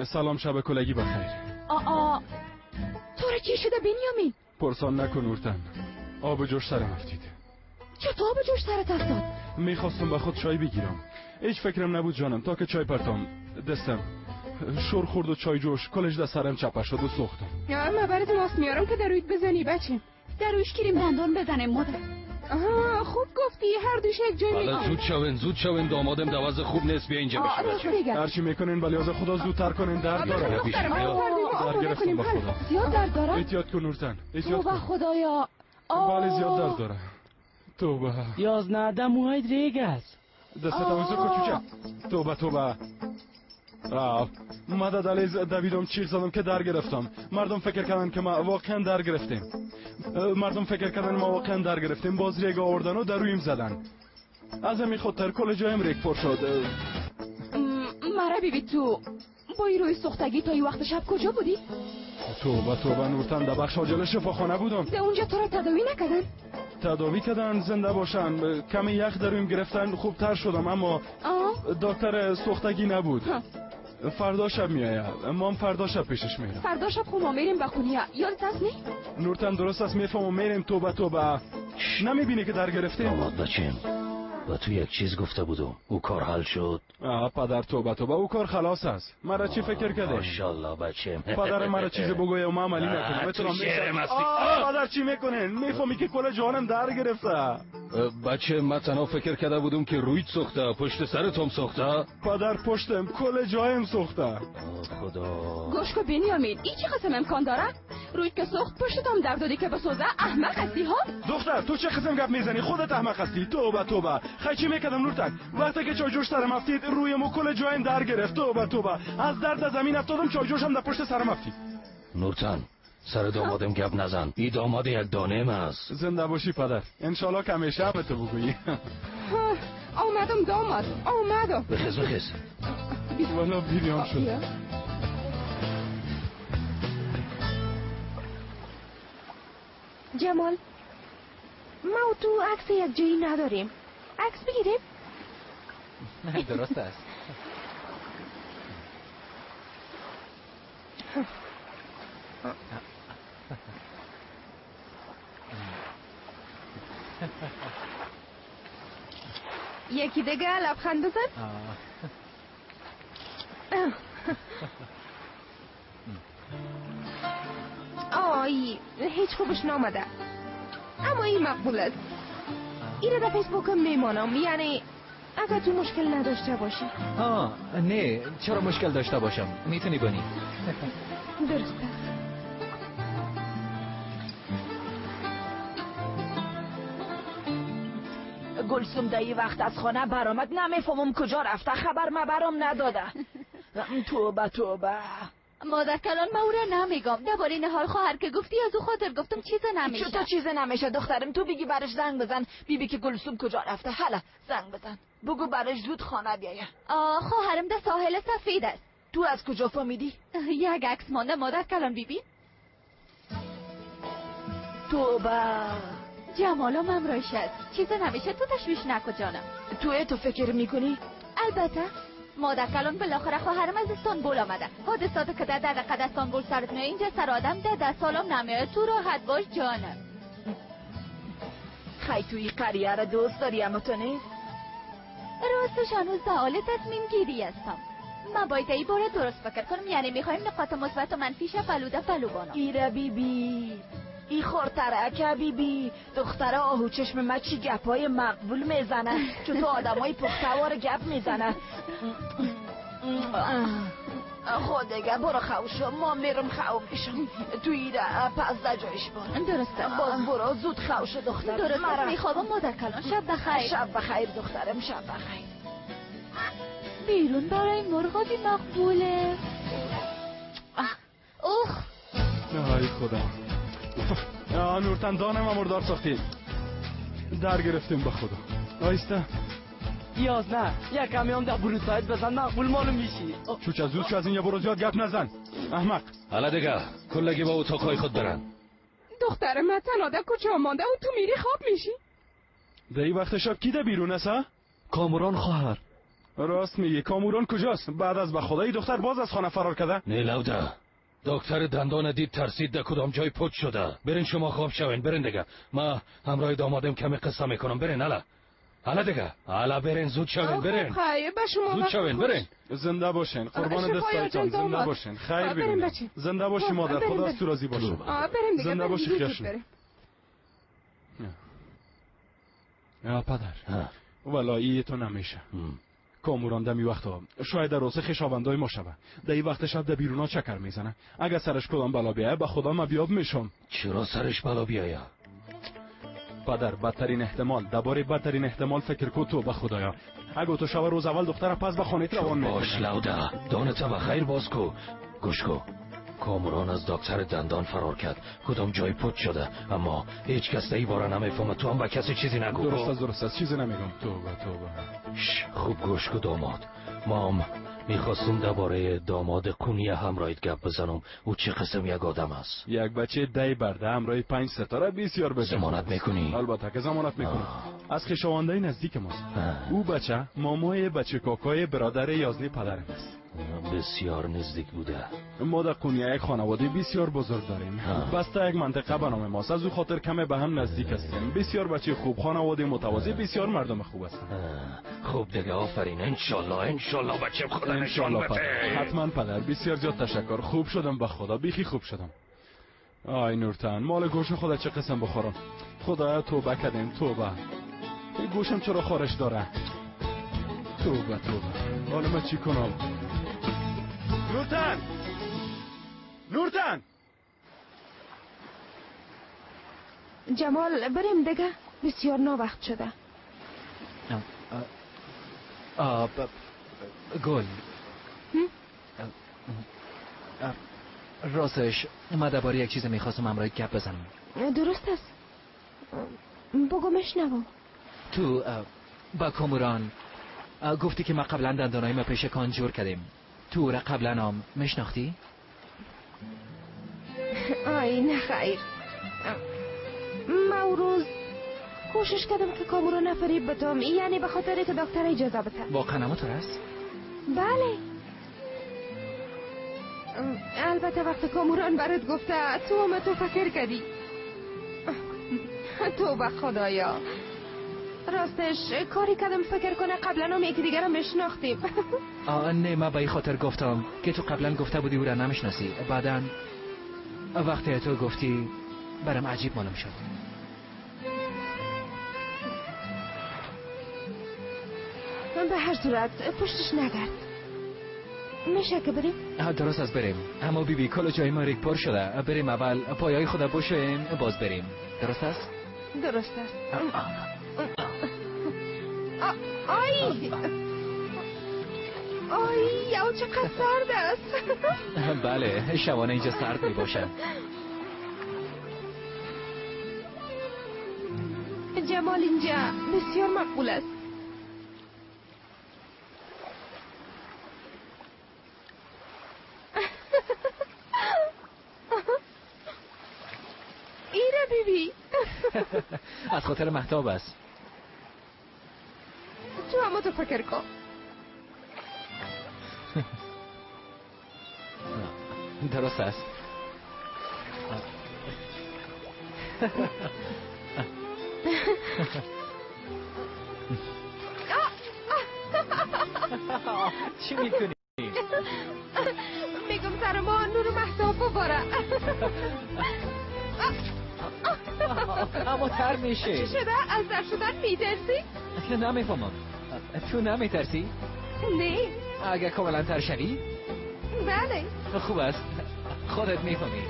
سلام، شب کلگی بخیر. تو را چی شده بنیامین؟ پرسان نکن نورتن. آب جوش سرم افتید. چطور آب جوش سرت افتاد؟ میخواستم به خود چای بگیرم. هیچ فکرم نبود جانم تا که چای پرتام دستم شور خورد و چای جوش کلش در سرم چپه شد و سوختم. من برات ماست میارم که در رویت بزنی بچه. در رویش کریم دندان بزنه مادر. خوب گفتی، هر دوش یک جای حالا زود شوین دامادم دوازه خوب نیست. بیا اینجا بشین. هرچی میکنین ولی از خدا زودتر کنین. درد داره. درد گرفتم با خدا. زیاد درد داره؟ احتیاط کن نورتن. احتیاط کن. خدایا. بله زیاد درد داره. توبه. 11 موهای ریگ است. دستت آویزو کوچوچه. توبه. مدد علیز دویدم چیخ زدم که در گرفتم. مردم فکر کردن که ما واقعا در گرفتیم. باز ریگ آوردن و در رویم زدن. از همین خاطر کل جایم ریگ پر شد. مرا بیبی تو با این روی سوختگی تا این وقت شب کجا بودی؟ توبه نورتن، در بخش عاجل شفاخانه بودم. در اونجا تو را تداوی نکردن؟ تداوی کردن زنده باشن. کمی یخ در رویم گرفتن خوبتر شدم، اما دکتر سوختگی نبود. فردا شب میآید. مام فردا شب پیشش میرم. فردا شب خب ما میریم به خونیه. یادت هست نی؟ نورتن درست است، میفهمم. میریم. توبه. نمیبینی که در گرفتیم؟ آماد بچیم و تو یک چیز گفته بودم او کار حل شد. پدر توبه او کار خلاص است. مرا چی فکر کرده؟ ماشاءالله بچیم. پدر مرا چیز بگویه و من عملی نکنم. تو شعر مستی. پدر چی میکنین؟ میفهمی که کل جانم در گرفته. بچه من تنها فکر کرده بودم که رویت سوخته، پشت سرتم سوخته. پدر پشتم کل جایم سوخته. خدا. گوش کو بنیامین، این چه قسم امکان داره؟ رویت که سوخت پشتم درد دادی که بسوزه. احمق هستی ها؟ دختر تو چه قسم گپ میزنی؟ خودت احمق هستی. توبه توبه. خی چی میکردم نورتن؟ وقتی که چای جوش سرم افتید رویم کل جایم در گرفت. توبه. از درد زمین افتادم، چای جوشم در پشت سرم افتید. نورتن سر دامادم گپ نزن. این داماد یک دانه است. زنده باشی پدر. انشالله که همیشه هم تو بگویی. آمدم داماد، آمدم. بخیز والا بیریام شد. جمال، ما و تو عکس یک جایی نداریم. عکس بگیریم؟ نه درست است. یکی دیگه لبخند بزن. آی هیچ خوبش نامده، اما این مقبول است. این در فیسبوک میمانم، یعنی اگر تو مشکل نداشته باشی. نه چرا مشکل داشته باشم، میتونی بانی. درسته. گلسوم دایی وقت از خانه برآمد، نمیفهمم کجا رفته، خبر برام نداده. توبه. مادر کلان ما او را نمیگم. درباره این حال خواهر که گفتی از او خاطر گفتم چیز نمیشه. چطور چیز نمیشه دخترم؟ تو بگی برش زنگ بزن، بیبی که گلسوم کجا رفته. حالا زنگ بزن بگو برش زود خانه بیایه. خواهرم در ساحل سفید است. تو از کجا فهمیدی؟ یک عکس مانده مادر کلان بیبی. توبه. جمالم امرایش است، چیز نمیشه، تو تشویش نکن جانم. تو فکر میکنی؟ البته. مادر کلان بالاخره خواهرم از استانبول آمده. حادثاتی که در دقیقه استانبول سرت میاد، اینجا سر آدم در سالم نمیاد. تو راحت باش جانم. خی توی قریه را دوست داری اما تو نیست؟ راستش هنوز در حال تصمیم گیری هستم. من باید ای باره درست فکر کنم، یعنی میخوایم نقاط مثبت و منفیش پلو بانم. ایره بیبی ای خورترکه بیبی، دختره آهو چشم من چی گپای مقبول میزنه، چون تو آدمای پختوار گپ میزنه. خود دیگه برو خوشو، ما میرم خو میشم. تو ایره پس در جایش بار. درسته. باز برو زود خوشو دخترم. درسته میخوابم مادر کلان. شب بخیر. شب بخیر دخترم، شب بخیر. بیرون برای مرغابی مقبوله. اوخ ای خدا. نورتن دانم امردار ساختی در گرفتیم به خدا. آیسته 11 یک کمیام در بروسایت بزن، مقبول معلوم میشی. چوچ از زود از این یه برو زیاد گپ نزن احمق. حالا دیگه کلگی با اتاقای خود برن. دختر من تنها در کجا مانده و تو میری خواب میشی؟ دی وقت شب کی ده بیرون است؟ کامران خواهر. راست میگی. کامران کجاست؟ بعد از به خدای دختر باز از خانه فرار کرده؟ نه لوده، دکتر دندان دید ترسید در کدام جای پوچ شده. برین شما خواب شوین. برین دیگه، ما همراه دامادم کمی قصه میکنم. برین حالا دیگه، حالا برین زود شوین. برین زود شوین. برین. زنده باشین، قربان دستایتان. زنده باشین. خیر برین. زنده باشی مادر، خدا از تو راضی باشه. زنده باشی خیرشون. یا پدر ولایی تو نمیشه. کاموران دمی وقتا شاید در روسه خشابندای ما شبه. در این وقت شب در بیرونا چکر میزنه. اگه سرش کدام بلا بیایه به خدا ما بیاب میشم. چرا سرش بلا بیایه؟ پدر بدترین احتمال، درباره بدترین احتمال فکر کو تو به خدایا. اگه تو شب روز اول دختر پس به خانه روان میکنه. باش لوده، دانت بخیر باز کو. گوش کو، کامران از دکتر دندان فرار کرد. کدام جای پوچ شده، اما هیچ کس ای باره نمیفهمه. تو هم به کسی چیزی نگو. درست است چیزی نمیگم. توبه. خوب گوش کو داماد. مام میخواستم درباره داماد قونیه همراهیت گپ بزنم. او چه قسم یک آدم است؟ یک بچه دی برده همراه 5 ستاره بسیار بده. ضمانت میکنی؟ البته که ضمانت میکنم. از خویشاوندای نزدیک ماست. او بچه مامای بچه کاکای برادر یازنی پدرم است. بسیار نزدیک بوده. ما در قونیه یک خانواده بسیار بزرگ داریم. بسته یک منطقه به نام ماست. از او خاطر کمه به هم نزدیک هستیم. بسیار بچه خوب، خانواده متواضع، بسیار مردم خوب هستند. خوب دیگه، آفرین. انشالله بچه خدا نشان بده. حتما پدر، بسیار زیاد تشکر. خوب شدم به خدا، بیخی خوب شدم. آی نورتن، مال گوش خدا چه قسم بخورم. خدا توبه کردیم. توبه. گوشم چرا خارش داره؟ توبه حالا من چی کنم؟ نورتن جمال بریم دیگه، بسیار ناوقت شده. گل راستش من درباره یک چیز میخواستم امروز گپ بزنم. درست است، بگو مشنوم. تو با کاموران گفتی که ما قبلا دندانای ما پیش کان جور کردیم. تو را قبلا هم مشناختی؟ آی نه خیر، ما روز کوشش کردم که کامورا نفریب بتم، یعنی به خاطر که دکتر اجازه بده. واقعا همونطور است؟ بله، البته وقت کاموران برات گفته تو فکر کردی. تو به خدایا، راستش کاری کردم فکر کنه قبلا هم یکی دیگر رو مشناختیم. نه، من به این خاطر گفتم که تو قبلا گفته بودی او را نمیشناسی. بعدا وقتی تو گفتی برام عجیب معلوم شد. به هر صورت پشتش نگرد. میشه که بریم؟ درست است بریم، اما بیبی کل جای ما ریک پر شده. بریم اول پایای خدا بوشیم باز بریم. درست است؟ درست است. آی یا چقدر سرد است. بله، شبانه اینجا سرد می باشه. جمال اینجا بسیار مقبول است. ایره بیبی. از خاطر مهتاب است. تو همه تو فکر کن. درست است. چی میکنی؟ میگم سر ما نور مهتاب بباره. اما تر میشه. چی شده؟ از در شدن میترسی؟ نمیفهمم. تو نمیترسی؟ نه. اگه کاملا تر شوی؟ بله. خوب است، خودت میفهمی.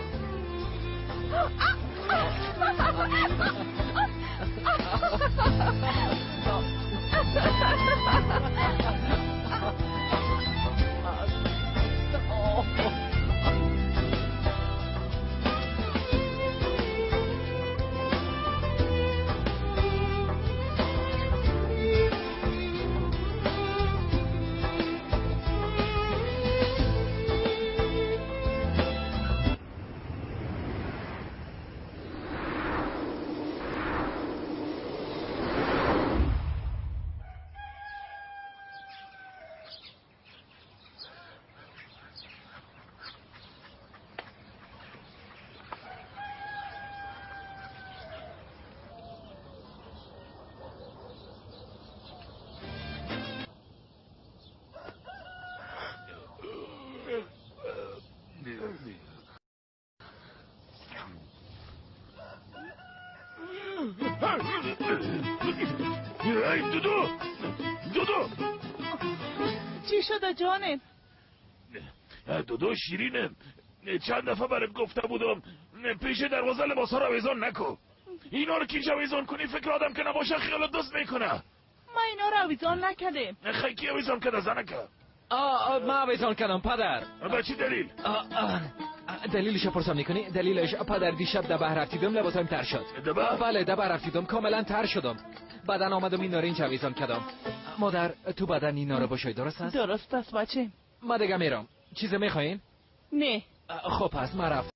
دودو چی شده جانم؟ دودو شیرینه، چند دفعه برات گفته بودم پیش دروازه لباسا رو آویزان نکن. اینا رو که اینجا آویزان کنی فکر آدم که نباشه خیالت دوست میکنه. ما اینا رو آویزان نکردیم. خیلی کی آویزان کرده زنکه؟ ما آویزان کردم پدر. به چی دلیل؟ دلیلش پرسم میکنی؟ دلیلش پدر دیشب در بحر رفتیدم لباسایم تر شد. بله در بحر رفتیدم کاملا تر شدم. بعدن آمدم اینا رو اینجا آویزان کردم. مادر تو بدن اینا رو باشی درست است؟ درست است بچه. ما دیگه میرم. چیزی میخواین؟ نه. خب پس ما رفت.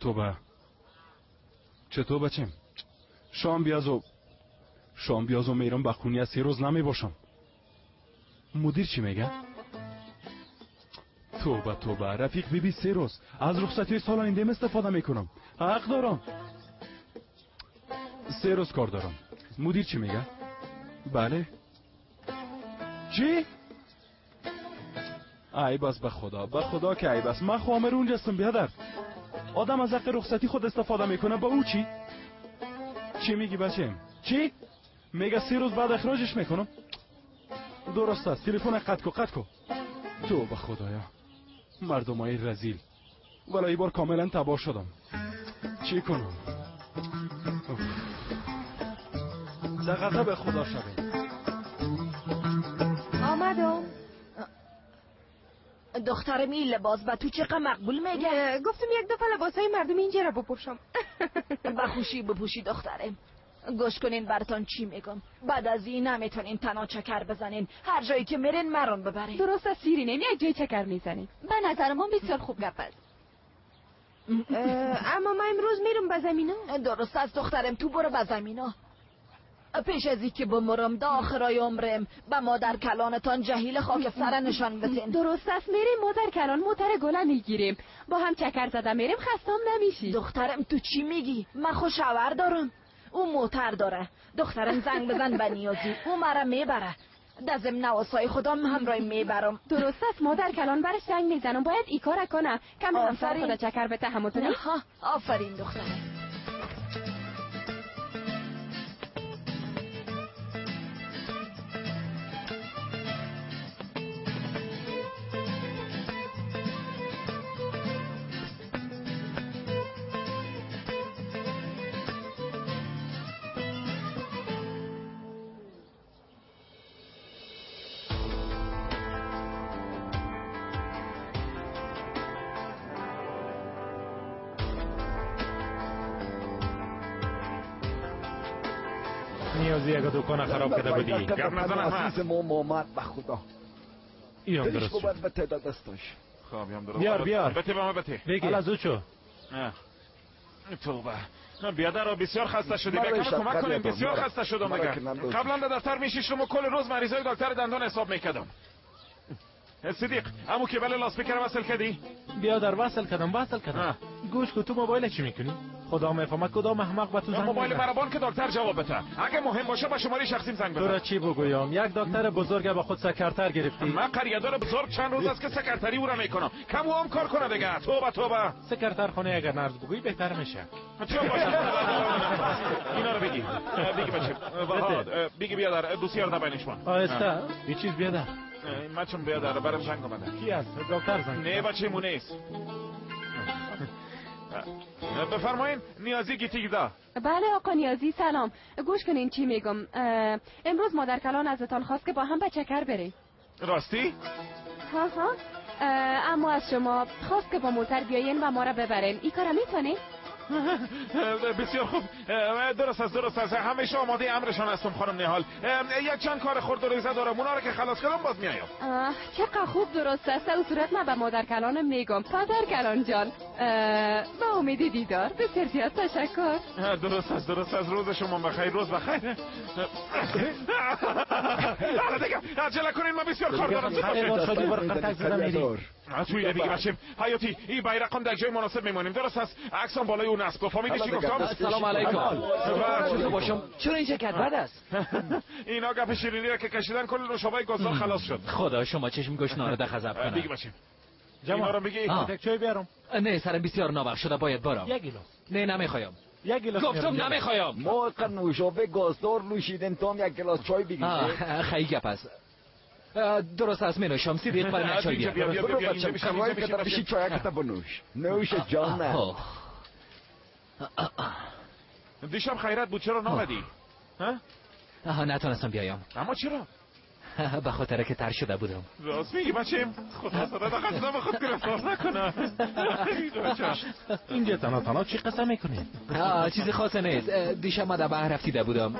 توبه چطور بچیم؟ شام بیازو میرم به خونی از 3 روز نمی باشم. مدیر چی میگه؟ توبه توبه رفیق بیبی 3 روز از رخصتی سال آینده استفاده میکنم. حق دارم. 3 روز کار دارم. مدیر چی میگه؟ بله. چی؟ ای بس به خدا که ای بس. من خامر اونجا هستم بیادر. آدم از حق رخصتی خود استفاده میکنه، با او چی؟ چی میگی بچم؟ چی؟ میگه 3 روز بعد اخراجش میکنم. درست است. تلفن قطع کو. تو به خدایا مردمای رزیل. ولی این بار کاملا تباه شدم. چی کنم؟ دقیقه به خدا شبه. آمدم. دخترم این لباس به تو چقدر مقبول میگه؟ گفتم یک دفعه لباسای مردم اینجا را بپوشم. بخوشی بپوشی دخترم. گوش کنین براتون چی میگم. بعد از این نمیتونین تنها چکر بزنین. هر جایی که میرین مرون ببرین. درست است شیرینم، یک جای چکر میزنیم. به نظر من بسیار خوب گپ است. اما من امروز میرم به زمینا. درست است دخترم، تو برو به زمینا. پیش از که بمرم دا آخرای عمرم به مادر کلانتان جهیل خاک سر نشان بتین. درست است میریم مادر کلان موتر گله میگیریم، با هم چکر زده میریم، خستم نمیشی. دخترم تو چی میگی؟ من خوشاور دارم، او موتر داره. دخترم زنگ بزن به نیازی، او مرا میبره. دزم نواسای خودم همراه میبرم. درست است مادر کلان برش زنگ میزنم، باید ای کار کنه. کم همسر خدا چکر بته همونطوری. آفرین دخترم. نیازی اگه دکان خراب کرده بودی گرم نزن عزیز ما مامد به خدا. این هم درست شد. به تعداد دستش. خب هم درست. بیار بته با ما بته. حالا زود شو. توبه. بیادر بسیار خسته شدی. بیا کمک کنیم. بسیار خسته شدم دیگه. قبلا در دفتر میشیشم و کل روز مریضای دکتر دندان حساب میکردم. صدیق، امو که بله لاسپیکر وصل کردی؟ بیادر وصل کردم. گوش کو، تو موبایل چی میکنی؟ خدا میفهمه کدام احمق به تو زنگ موبایل برابان که دکتر جواب بده. اگه مهم باشه با شماره شخصیم زنگ بزن. تو را چی بگویم؟ یک دکتر بزرگ با خود سکرتر گرفتی. من قریادار بزرگ چند روز است که سکرتری او را میکنم. کم هم کار کنه دیگه. توبه. سکرتر خانه اگر نرز بگویی بهتر میشه. چه باشه؟ اینا رو بگی بچه. بگی بیادر دوسیار دبینش من. آهسته. این چیز بیادر. من چون بیادر برام زنگ اومده. کی است؟ دکتر زنگ. نه بچه مونیست. بفرمایین نیازی گیتیگدا. بله آقا نیازی سلام. گوش کنین چی میگم. امروز مادر کلان ازتان خواست که با هم به چکر بریم. راستی؟ ها اما از شما خواست که با موتر بیاین و ما را ببرین. این کارا میتونین؟ بسیار خوب. درست است. همیشه آماده امرشان هستم خانم نهال. یک چند کار خرد و ریزه دارم، اونا رو که خلاص کردم باز میایم. چقدر خوب درست است. او صورت من به مادر کلانم میگم. پدر کلان جان، با امید دیدار. بسیار زیاد تشکر. درست است. روز شما بخیر. روز بخیر. حالا دیگه عجله کنین، من بسیار کار دارم. توی دیگه بچم حیاتی این بیرقم در جای مناسب میمونیم. درست است. عکسم بالای اون اسب. فهمیدی چی گفتم؟ سلام علیکم. چطور باشم؟ چرا این شکر بد است؟ اینا گپ شیرینی را که کشیدن کل نوشابه گازدار خلاص شد. خدا شما چشم گشنه رو خزب کنه. دیگه بچم اینا رو بگی یک چای بیارم. نه سرم بسیار نابخ شده، باید برم. یک گیلاس. نه نمیخوایم. یک گیلاس گفتم نمیخوایم. ما نوشابه گازدار نوشیدیم، تو هم یک گلاس چای بگیر. خیلی گپ است. درست است می نوشم. صدیق برای چای بیار. برو بچم کمایی که بشی چای کتا بنوش. نوش جان نه. دیشب خیرت بود، چرا نامدی؟ نتونستم بیایم. اما چرا؟ به خاطر که تر شده بودم. راست میگی بچم؟ خدا صدا دقیقا به خود گرفتار نکنه. اینجا تنها چی قسم میکنی؟ چیزی خاصه نیست. دیشب ما در بحر رفتیده بودم،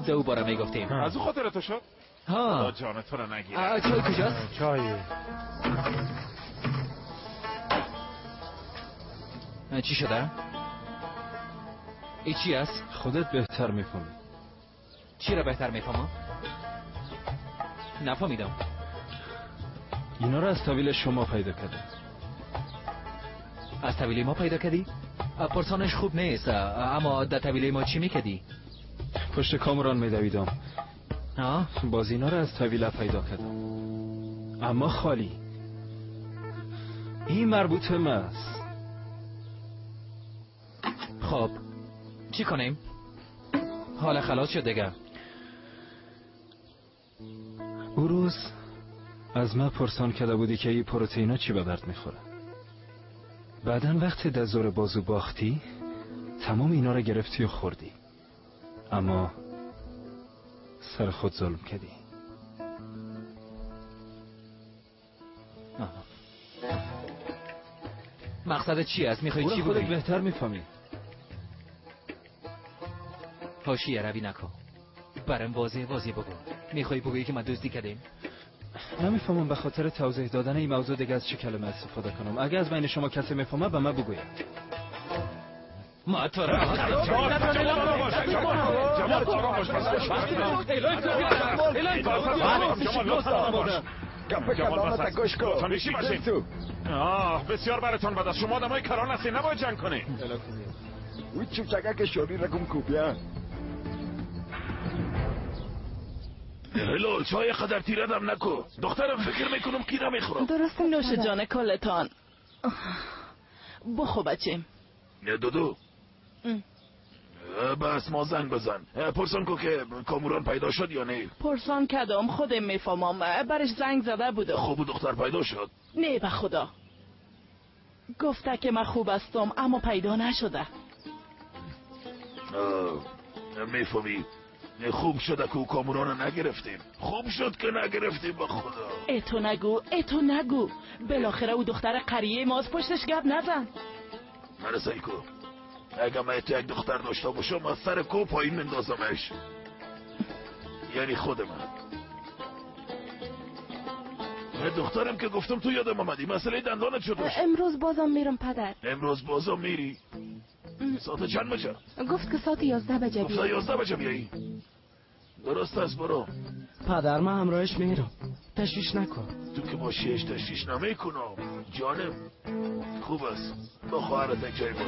دو باره میگفتیم. از او خاطر تو شد؟ خدا جان تو رو نگیره. چای کجاست؟ چای چی شده؟ ای چی است؟ خودت بهتر میفهمی. چی را بهتر میفهمم؟ نفهمیدم. اینا را از طویل شما پیدا کردم. از طویله ما پیدا کردی؟ پرسانش خوب نیست، اما در طویله ما چی میکردی؟ پشت کامران میدویدم. باز اینا رو از طویله پیدا کردم، اما خالی. این مربوط به من است. خب چی کنیم؟ حال خلاص شد دیگه. او روز از من پرسان کرده بودی که این پروتئینا چی به درد میخوره. بعدن وقتی در زور بازو باختی تمام اینا رو گرفتی و خوردی، اما سر خود ظلم کردی. مقصد چی است؟ میخوای چی بگی؟ خودت بهتر میفهمی. حاشیه روی نکن، برام واضح بگو. میخوای بگویی که ما دزدی کردیم؟ نمیفهمم به خاطر توضیح دادن این موضوع دیگه از چه کلمه استفاده کنم. اگه از بین شما کسی میفهمه به من بگوید. ما تو را بسیار براتون بد است. شما آدمای کران هستین، نباید جنگ کنین. اوی چوچکه که شوری رقم کوپیان. هلو چای قدر تیردم نکو. دخترم فکر میکنم کی نمیخورم. درست نوش جان کلتان. بخو بچیم. دودو بس ما زنگ بزن. پرسان کو که کاموران پیدا شد یا نه؟ پرسان کدام خودم میفهمم. برش زنگ زده بوده. خوب دختر پیدا شد؟ نه به خدا. گفته که من خوب هستم اما پیدا نشده. میفهمی؟ خوب شده که کاموران نگرفتیم. خوب شد که نگرفتیم به خدا. اتو نگو بالاخره او دختر قریه ماست، پشتش گپ نزن. مرسایی کو اگه من تو یک دختر داشته باشم از سر کو پایین مندازمش، یعنی خود من. دخترم که گفتم تو یادم آمدی. مسئله دندانت شد. امروز بازم میرم پدر. امروز بازم میری؟ ساعت چند بجه؟ گفت که ساعت 11 بجه بیایی. 11 بجه بیایی؟ درست است برو. پدر من همراهش میرم، تشویش نکن. تو که باشیش تشویش نمیکنم جانم. خوب است با خواهرت یک جای برو.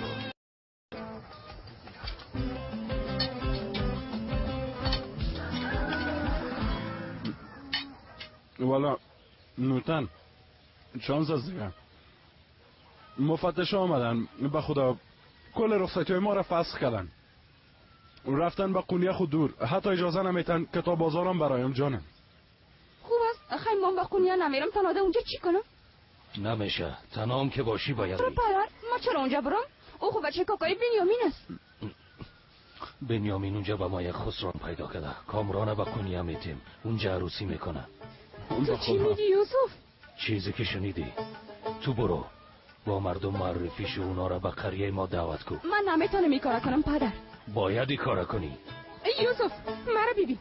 والا نوتن چانس از دیگه مفتش آمدن به خدا کل رخصتی های ما را فسخ کردن، رفتن به قونیه خود دور، حتی اجازه نمیتن کتاب بازارم برایم جانم. خوب است خیلی من به قونیه نمیرم. تناده اونجا چی کنم؟ نمیشه، تنام که باشی باید بری. پدر ما چرا اونجا برم؟ او خوب بچه کاکای بنیامین است. بنیامین اونجا به ما یک خسران پیدا کرده، کامران به قونیه میتیم، اونجا عروسی میکنه. تو چی میگی یوسف؟ چیزی که شنیدی. تو برو با مردم معرفیش اونا را به قریه ما دعوت کن. من نمیتونم این کارا کنم پدر. باید این کارا کنی. یوسف مرا ببین،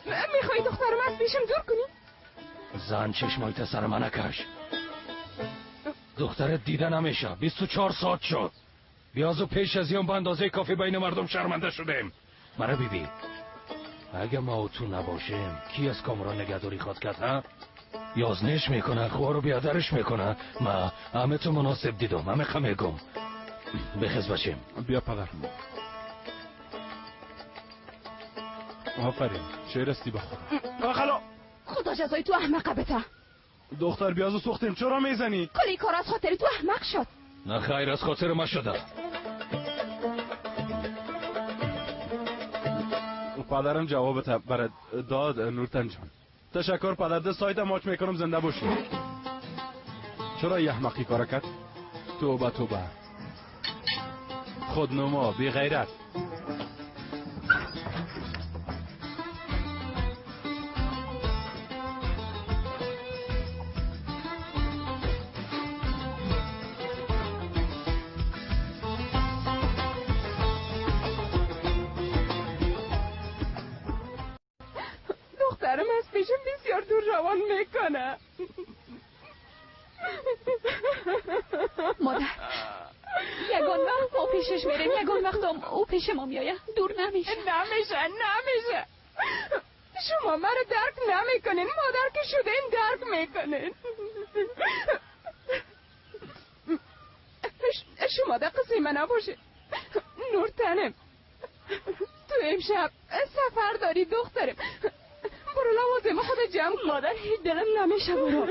میخوای دخترم از پیشم دور کنی؟ زن چشمایت سر من نکش. دخترت دیده نمیشه. 24 ساعت شد. بیازو پیش از این به اندازه کافی بین مردم شرمنده شدیم. مرا ببین، اگه ما و تو نباشیم کی از کامران نگهداری خواد کرد ها؟ یازنش میکنه، خوارو بیادرش میکنه. ما همه تو مناسب دیدم، همه خمیگم. بخز باشیم. بیا پدر. آفرین چهرستی به خدا. خلا خدا جزای تو احمقه بته. دختر بیازو سوختیم چرا میزنی؟ کلی کار از خاطر تو احمق شد. نه خیر از خاطر ما شده. پدرم جوابت برات داد نورتن جان. تشکر پدر. ده سایت ماچ میکنم زنده باشی. چرا یه احمقی کار کرد؟ توبه خودنما بی غیرت. دخترم از پیشم بسیار دور روان میکنه. مادر یگان وقت ما پیشش میریم، یگان وقت او پیش ما میایه. دور نمیشه. نمیشه. شما مرا درک نمیکنین. مادر که شده این درک میکنین. پیش شما در قسم نباشه. نورتنم تو امشب سفر داری دخترم. برو لوازم خود جمع کن. مادر هیچ دلم نمیشه برو.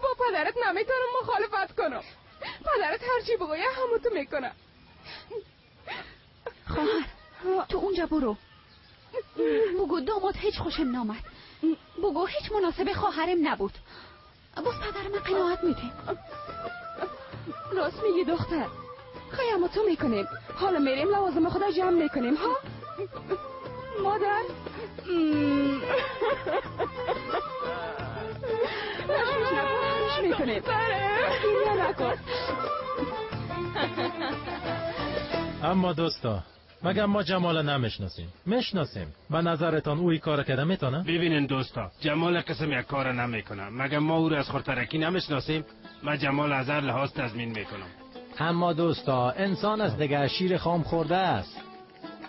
با پدرت نمیتونم مخالفت کنم. پدرت هرچی بگویه همون تو میکنم. خواهر تو اونجا برو. بگو داماد هیچ خوشم نامد. بگو هیچ مناسب خواهرم نبود. باز پدرم قناعت میده. راست میگی دختر. خیلی تو میکنیم. حالا میریم لوازم خدا جمع میکنیم ها. مادر نشوش میکنیم. گریه نکن. اما دوستا مگر ما جمال نمیشناسیم؟ میشناسیم. به نظرتان اوی کار کرده میتونه؟ ببینین دوستا، جمال قسم یک کار نمیکنه. مگر ما او رو از خورترکی نمیشناسیم؟ من جمال از هر لحاظ تضمین میکنم. اما دوستا انسان از دیگه شیر خام خورده است.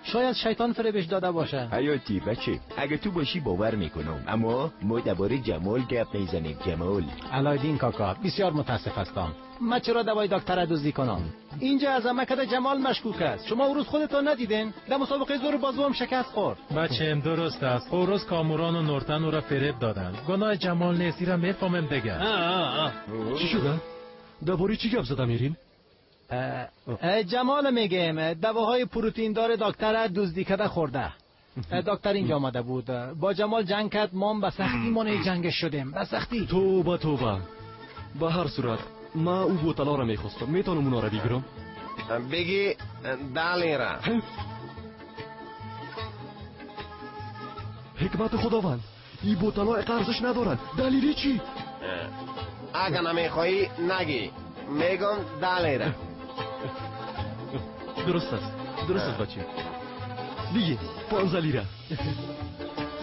شاید شیطان فریبش داده باشه. حیاتی بچه اگه تو باشی باور میکنم، اما ما درباره جمال گپ میزنیم. جمال علایالدین کاکا بسیار متاسف هستم. من چرا دوای دکتر دزدی کنم؟ اینجا از عمکت جمال مشکوک است. شما اون روز خودتون ندیدین؟ در مسابقه زور بازو هم شکست خورد. بچه‌م درست است. اون روز کاموران و نورتن او را فریب دادن. گناه جمال نیستی را میفهمم دیگه. چی شده؟ درباره چی گپ زدم میرین؟ جمال میگم دواهای پروتئین دار دکتر دزدی کرده خورده. دکتر اینجا آمده بود. با جمال جنگ کرد. ما به سختی مانع جنگش شدیم. به سختی. توبه. به هر صورت ما او بوتلا را میخواستم. میتونم اونا را بگیرم؟ بگی دلیره. حکمت خداوند، این بوتلا ارزش ندارن. دلیلی چی؟ اگه نمیخوایی نگی. میگم دلیره. درست است بچه. دیگه 15 لیره.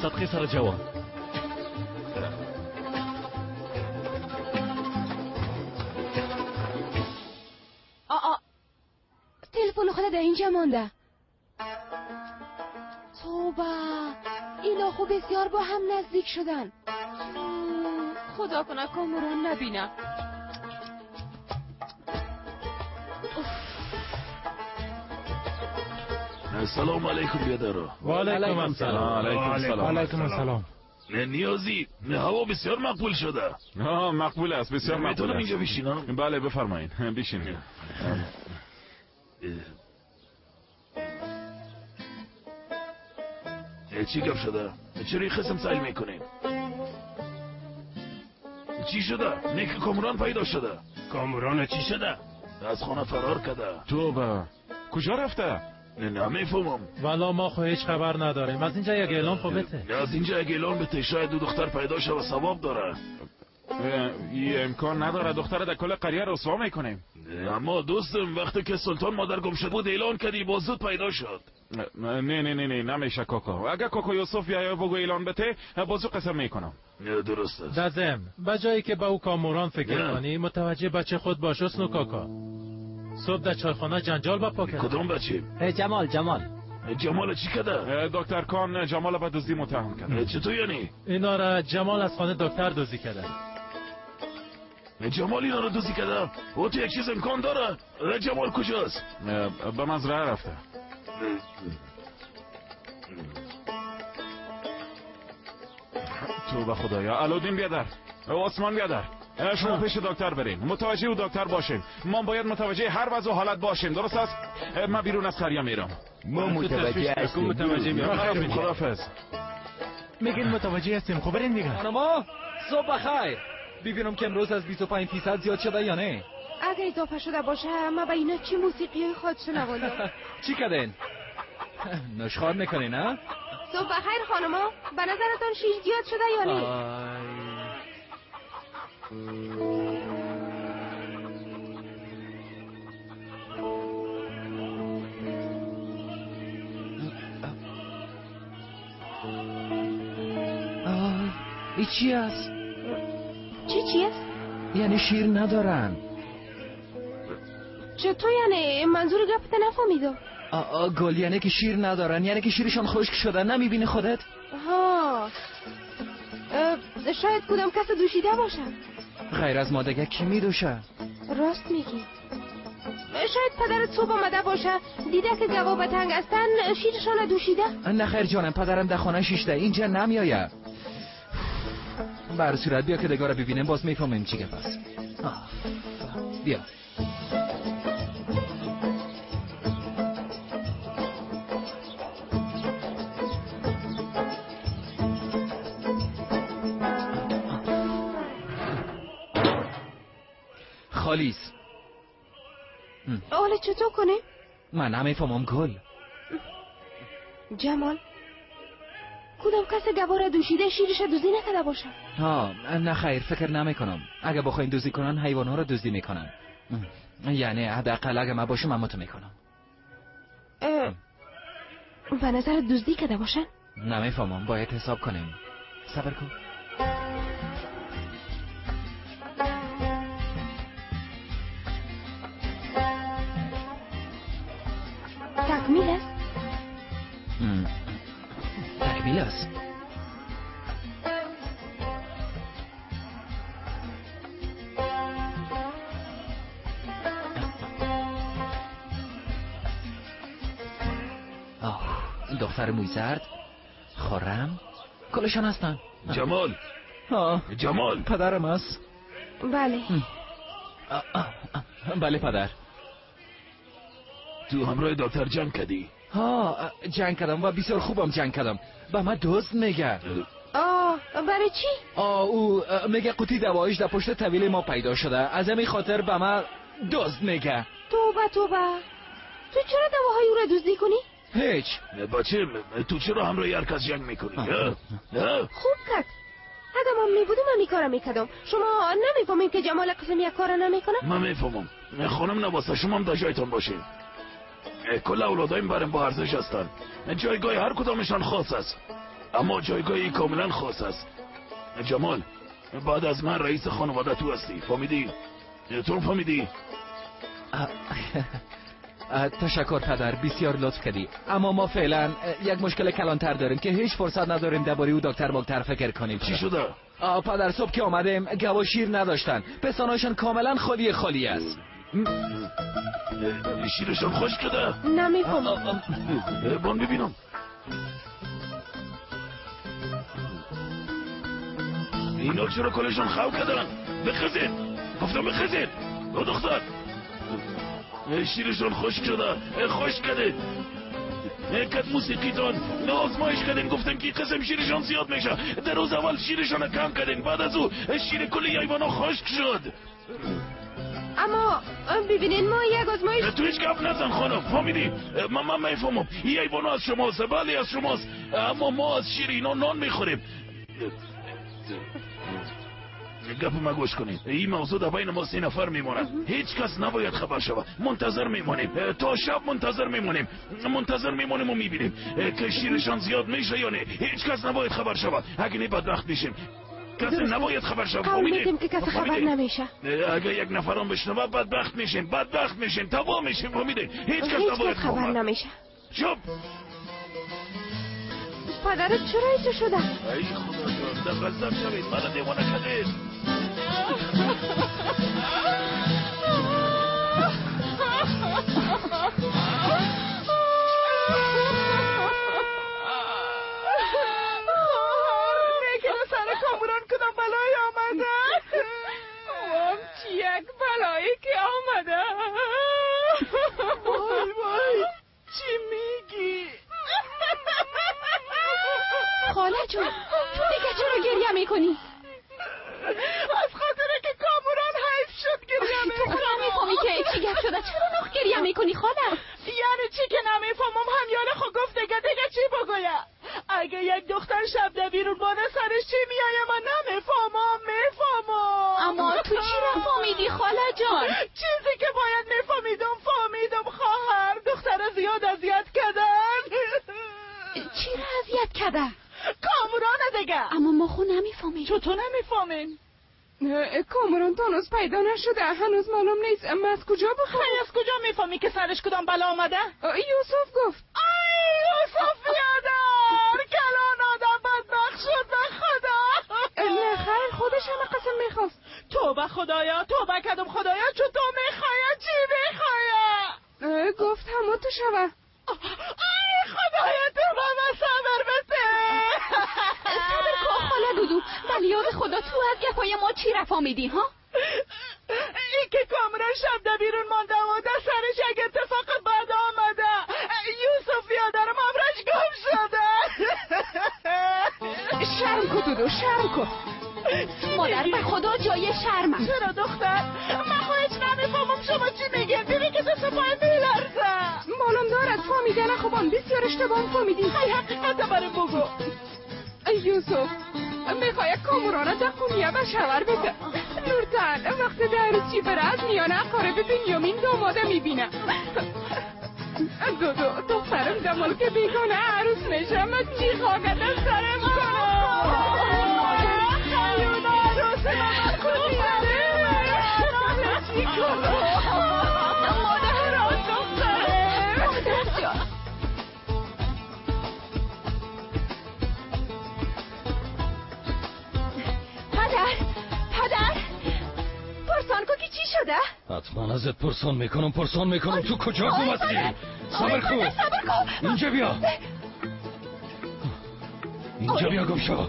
صدقه سر جوان. تلفن خدا در اینجا مانده. توبه این آخو بسیار با هم نزدیک شدن. خدا کنه کاموران نبینم. سلام علیکم بیادارا. و علیکم السلام. علیکم السلام. نه نیازی، نه هوا بسیار مقبول شده. مقبول است، بسیار مقبول است. میتونم اینجا بشینم؟ بله بفرمایید بشینید. چی گپ شده؟ چرا این قسم سعی میکنین؟ چی شده؟ نیک کاموران پیدا شده. کاموران چی شده؟ از خانه فرار کرده. توبه کجا رفته؟ نمیفهمم. والا ما خو هیچ خبر نداریم. از اینجا یک اعلان خو بده. از اینجا یک اعلان بده. شاید دو دختر پیدا شه و ثواب داره. این امکان نداره. دختر در کل قریه رسوا میکنیم. اما دوستم وقتی که سلطان مادر گم شد بود اعلان کردی باز زود پیدا شد. نه نمیشه کاکا. اگر کاکا یوسف بیاید بگو اعلان بده بازو قسم میکنم. درست است. دزم به جایی که به او کاموران فکر کنی متوجه بچه خود باش. حسن و کاکا صبح در چایخانه جنجال بپا کرد. کدوم بچه؟ جمال جمال چی کرده؟ دکتر کان جمال به دزدی متهم کرده. چطور یعنی؟ اینا را جمال از خانه دکتر دزدی کرده. جمال اینا رو دزدی کرده؟ او تو یک چیز امکان داره؟ جمال کجاست؟ به مزرعه رفته. تو به خدایا. علایالدین بیادر، عثمان بیادر، شما پیش دکتر برین. متوجه او دکتر باشین. ما باید متوجه هر وضع و حالت باشیم. درست است؟ من بیرون از قریه میرم. ما متوجه هستیم. خداحافظ. میگین متوجه هستیم. خب برین دیگه. خانما صبح بخیر. ببینم که امروز از 25% زیاد شده یا نه. اگه اضافه شده باشه ما به اینا چی موسیقی خودشون نوالا. چی کردین؟ نشخوار میکنین ها؟ صبح بخیر خانما. به نظرتان شیش زیاد شده یا نه؟ ای چی است؟ چی است؟ یعنی شیر ندارن. چطور یعنی؟ منظور گپت نفهمیدم. گل یعنی که شیر ندارن، یعنی که شیرشان خشک شده. نمیبینی خودت؟ ها شاید کدام کس دوشیده باشن. غیر از ما دیگه کی میدوشه؟ راست میگی. شاید پدرت صبح آمده باشه دیده که گوا به تنگ هستن شیرشان دوشیده. نه خیر جانم، پدرم در خانه شیشته اینجا نمیآید. بر صورت بیا که دگاه ببینیم باز میفهمیم چی گپ است. بیا. خالیس. حالا چطور کنه؟ من نمیفهمم گل. جمال کدام کس گواره دوشیده شیرش دوزی نکرده باشه؟ نه خیر فکر نمیکنم. اگه بخواین دوزی کنن حیوانات رو دوزی میکنن. یعنی حداقل اگه من باشم من میکنم. به نظر دوزی کرده باشن؟ نمیفهمم، باید حساب کنیم. صبر کن. تکمیل است؟ تکمیل است. دختر موی زرد، خورم، کلشان هستن. جمال. جمال پدرم است. بله. بله پدر. تو همراه دکتر جنگ کردی؟ جنگ کردم و بسیار خوبم جنگ کردم. به من دوست میگه. برای چی؟ او میگه قوطی دوایش در پشت طویل ما پیدا شده، از همین خاطر به من دوست میگه. توبه تو چرا دواهای او را دزدی کنی؟ هیچ. بچه تو چرا همراه هر کس جنگ میکنی؟ خوب کرد. اگه من میبودم من کارم میکردم. شما نمیفهمین که جمال قسم یک کار نمیکنه؟ من میفهمم. خانم نواسه شما هم در جایتان باشین. کل اولادایم برم با ارزش هستن. جایگاه هر کدامشان خاص است، اما جایگاهی کاملا خاص است. جمال بعد از من رئیس خانواده تو هستی، فهمیدی؟ تو فهمیدی؟ تشکر پدر، بسیار لطف کردی. اما ما فعلا یک مشکل کلانتر داریم که هیچ فرصت نداریم درباره او دکتر فکر کنیم. چی شده؟ پدر صبح که آمدیم گوا شیر نداشتن، پستاناشان کاملا خالی است. شیرشان خشک شده؟ نمیفهمم. بان ببینم. اینا چرا کلشان خو کردن؟ بخزید، گفتم بخزید. دختر شیرشان خشک شده، خشک کرده. کت موسیقیتان نه آزمایش کردین، گفتن که قسم شیرشان زیاد میشه. در روز اول شیرشان کم کردین، بعد از او شیر کلی حیوانا خشک شد. اما ببینین ما یک آزمایش. تو هیچ گپ نزن خانم، فهمیدی؟ من میفهمم این حیوانا از شماست، بله از شماست، اما ما از شیر اینا نان میخوریم. گپ ما گوش کنید. این موضوع در بین ما 3 نفر میمونه. هیچ کس نباید خبر شود. منتظر میمونیم تا شب، منتظر میمونیم و میبینیم که شیرشان زیاد میشه یا نه. هیچ کس نباید خبر شود. اگه نه بدبخت میشیم. کسی نباید خبر شود. فهمیدیم که کسی خبر نمیشه. اگه یک نفرم بشنوه بدبخت میشیم، تباه میشیم. فهمیدید؟ هیچ کس نباید خبر نمیشه. چوب. پدرت چرا ایسو شده؟ ای خدا جان، در غضب شوید، منو دیوانه کردید. میکنه سر کاموران کدام بلایی آمده؟ چی یک بلایی که آمده؟ وای چی میگی؟ خاله جون تو دیگه چرا گریه میکنی؟ از خاطره که کاموران حیف شد گریه میکنم. تو خود نمیفهمی که چی گفت شده، چرا نخ گریه میکنی خاله؟ یعنی چی که نمیفهمم؟ همیانه خود گفت دیگه چی بگویه؟ اگه یک دختر شب ده بیرون بانه سرش چی میایه من نمیفهمم. اما تو چی را فهمیدی خاله جان؟ چیزی که باید میفهمیدم خواهر. دختر زیاد اذیت کردن. چی را اذیت کرده؟ کاموران دیگه. اما ما خود نمیفهمیم. چطور نمیفهمین؟ کاموران تانوز پیدا نشده، هنوز معلوم نیست. من از کجا بفهمم؟ از کجا میفهمی که سرش کدام بلا آمده؟ یوسف گفت. یوسف بیادر کلان آدم بدبخت شد به خدا. نه خیر خودش همه قسم میخواست. توبه خدایا، توبه کردم خدایا. چطور میخوای؟ چی میخوای؟ گفت همه تو شوه. خدای تو بابا صبر بسه. صبر کن خاله دودو. ولی یاد خدا تو از گپای ما چی رفا میدی ها؟ ای که کامران شب ده بیرون مانده و ده سرش یک اتفاق بد آمده. یوسف بیادرم امرش گم شده. شرم کن دودو، شرم کن. مادر به خدا جای شرمم. چرا دختر؟ من خودش نمیفهمم شما چی میگن. دیدی که دست پای میلرزه. معلوم دارد فهمیدن خوبان بسیار اشتباه فهمیدی. ای حقیقت برای بگو. یوسف میخوای کامرانه در خونیه و شور بده. نورتن وقت در چی بره از میانه اقارب بنیامین داماده میبینه. دودو دخترم جمال که بیگانه عروس میشه. من چی خواهد از سرم کنم؟ خیون عروس من کنیاره. من چی کنم؟ مادر راست دخترم. مادر جان پدر پرسان کو که چی شده؟ حتما ازت پرسان میکنم تو کجا گم هستی؟ صبر کن اینجا بیا گم شو.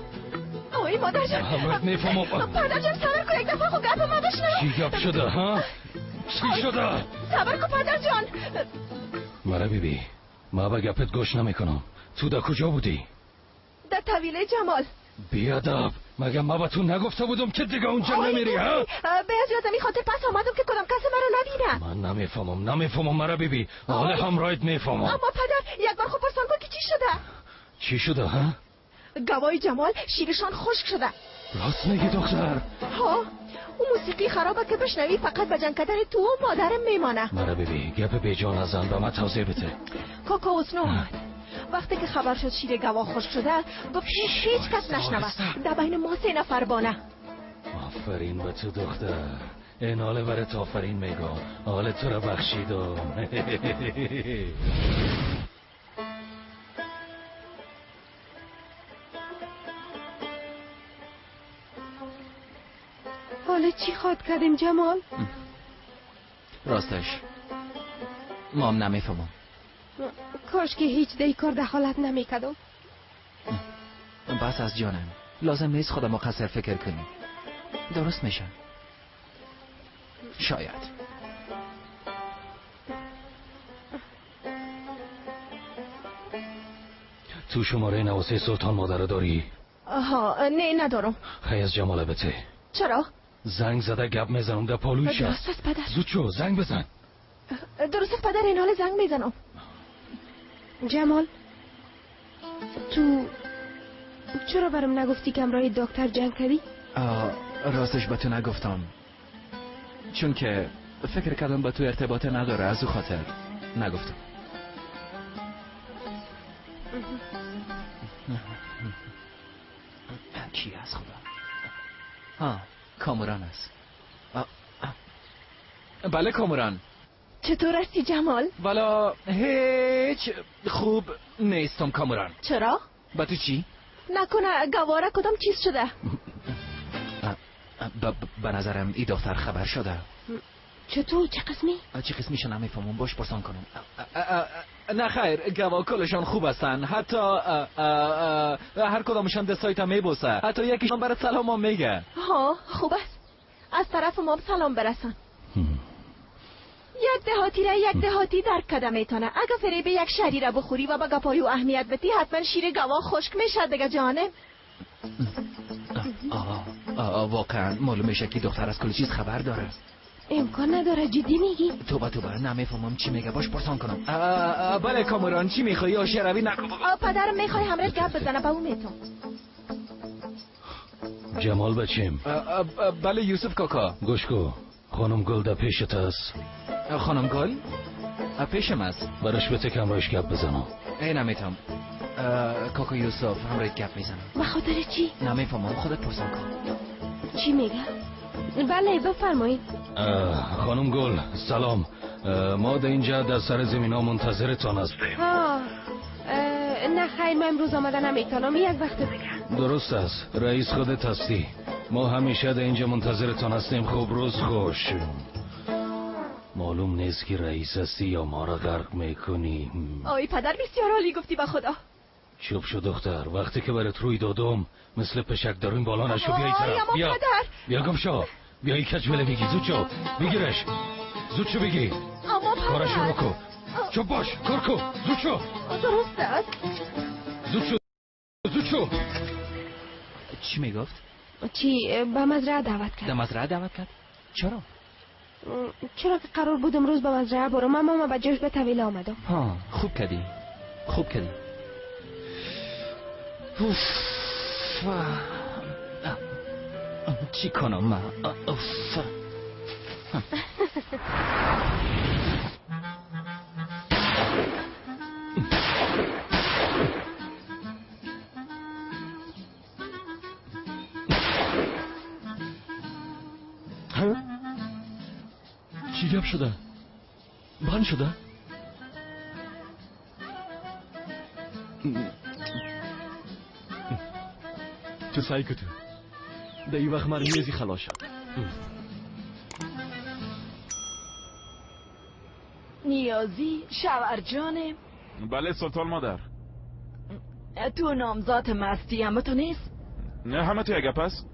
اوی مادر جان همراه میفهمم. پدر جان صبر کن یک دفعه خود گپ ما بشنو. چی گپ شده ها؟ چی شده؟ صبر کن پدر جان. مرا بیبی ما به گپت گوش نمیکنم. تو در کجا بودی؟ در طویله جمال. بیادب مگه ما به تو نگفته بودم که دیگه اونجا نمیری ها؟ به از یادمی خاطر پس آمدم که کدام کسی مرا نبینه. من نمیفهمم مرا بیبی. حال همراهت میفهمم. اما پدر یک بار خوب پرسان کن که چی شده؟ چی شده ها؟ گوای جمال شیرشان خشک شده. راست میگی دختر؟ ها اون موسیقی خرابه که بشنوی فقط به جان کدر تو و مادرم میمانه. مرا بیبی گپ بیجا نزن به ما توضیح بده. کاکا اسنو اومد. وقتی که خبر شد شیر گوا خشک شده گفت هیچ کس نشنوه. در بین ما 3 نفر بانه. آفرین به تو دختر. این حاله برات آفرین میگم. حال تو را بخشیدم. حالا چی خواد کردیم جمال؟ راستش مام نمیفهمم. کاش که هیچ دی کار دخالت نمیکردم. بس از جانم لازم نیست خودم مقصر فکر کنی. درست میشن شاید. تو شماره نواسه سلطان مادر داری؟ آها نه ندارم. خیلی از جماله بته. چرا؟ زنگ زده گپ میزنم در پالویش درست است پدر. زود شو زنگ بزن. درست است پدر این حال زنگ میزنم. جمال تو چرا برام نگفتی که همراه دکتر جنگ کردی؟ راستش به تو نگفتم چون که فکر کردم با تو ارتباط نداره از او خاطر نگفتم. کی از خدا؟ کامران است. بله کامران. چطور هستی جمال؟ والا هیچ خوب نیستم کامران. چرا؟ با تو چی؟ نکنه گواره کدام چیز شده؟ به نظرم ای دختر خبر شده. چطور؟ چه قسمی؟ چه قسمیشو نمیفهمم باش پرسان کنم. نه خیر گواه کلشان خوب هستن. حتی هر کدامشان دستایت میبوسه. حتی یکیشان برات سلام هم میگه. ها خوب است. از طرف ما سلام برسان. یک دهاتی را یک دهاتی درک کده میتونه. اگه فریب یک شهری را بخوری و با گپای و اهمیت بدی حتما شیر گواه خشک میشه دیگه جانم. واقعا معلوم میشه که دختر از کل چیز خبر داره. امکان نداره جدی میگی؟ توبه نمیفهمم چی میگه باش پرسان کنم. بله کامران چی میخوایی؟ آشه روی نکن. پدرم میخوای همراه گپ بزنه به اون میتون. جمال بچیم. بله یوسف کاکا. گوش کو خانم گل در پیشت است. خانم گل؟ پیشم است. برش بته که همراهش گپ بزنم. ای نمیتونم. کاکا یوسف همراهت گپ میزنم. به خاطر چی؟ نمیفهمم خودت پرسان کن. چی میگه؟ بله بفرمایید. خانم گل سلام. ما در اینجا در سر زمین ها منتظرتان هستیم. نه خیر من امروز آمده نمیتونم یک وقت دیگه. درست است رئیس خودت هستی. ما همیشه در اینجا منتظرتان هستیم. خوب روز خوش. معلوم نیست که رئیس هستی یا ما را غرق میکنی. آی پدر بسیار عالی گفتی به خدا. چوب شو دختر، وقتی که برات روی دادم مثل پشک داریم بالا نشو. بیایی طرف، بیا بیا گم شو، بیایی کجوله بگی. زود شو بگیرش، زود شو بگی. اما پدر کارش رو کو، چوب باش، کار کو، زود شو. درست است. زود شو. چی میگفت؟ چی به مزرعه دعوت کرد. در مزرعه دعوت کرد؟ چرا؟ چرا که قرار بود امروز به مزرعه برم، اما به جاش به طویله آمدم. ها خوب کردی. چی کنم من؟ چی گپ شده؟ بند شده؟ تو سعی کتو در این وقت من میزی خلاص شد. نیازی شوهر جانم. بله سلطان مادر. تو نامزاد مستی اما تو نیست؟ نه همه تو یک گپ است.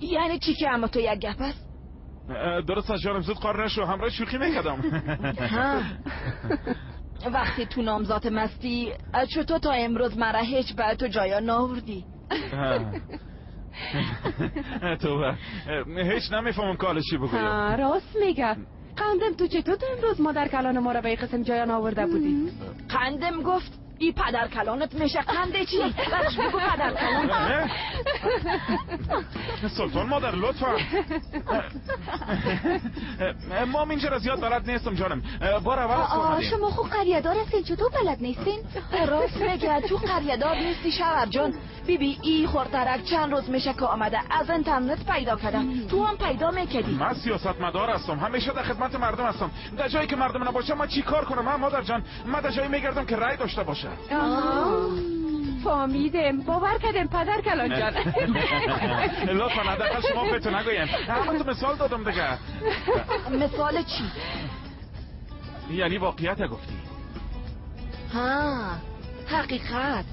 یعنی چی که اما تو یک گپ است؟ درست از جانم زود قار نشو، همراه شوخی میکردم. وقتی تو نامزاد مستی چطور تا امروز مرا هیچ به تو جایا ناوردی؟ تو هیچ نمیفهمم کالش چی بگویم. راست میگه. قندم تو چطور تو امروز مادر کلان ما را به این قسم جایا آورده بودی؟ قندم گفت ای پدر کلانت میشه قنده چی؟ برش بگو پدر کلان. سلطان مادر لطفا. ما اینجا را زیاد بلد نیستم جانم. بار اول کنیم. شما خوب قریه‌دار هستین، چطور بلد نیستین؟ راست میگه تو قریه‌دار نیستی شوهر جان. بیبی ای خورترک چند روز میشه که آمده، از اینترنت پیدا کردم. تو هم پیدا میکردی. من سیاستمدار هستم، همیشه در خدمت مردم هستم. در جایی که مردم نباشه من چی کار کنم؟ من مادر جان من در جایی میگردم که رأی داشته باشه. فهمیدم، باور کردم پدر کلان جان. لطفا حداقل شما بهتون نگویم. همه تو مثال دادم دیگه. مثال چی؟ یعنی واقعیت گفتی. ها حقیقت.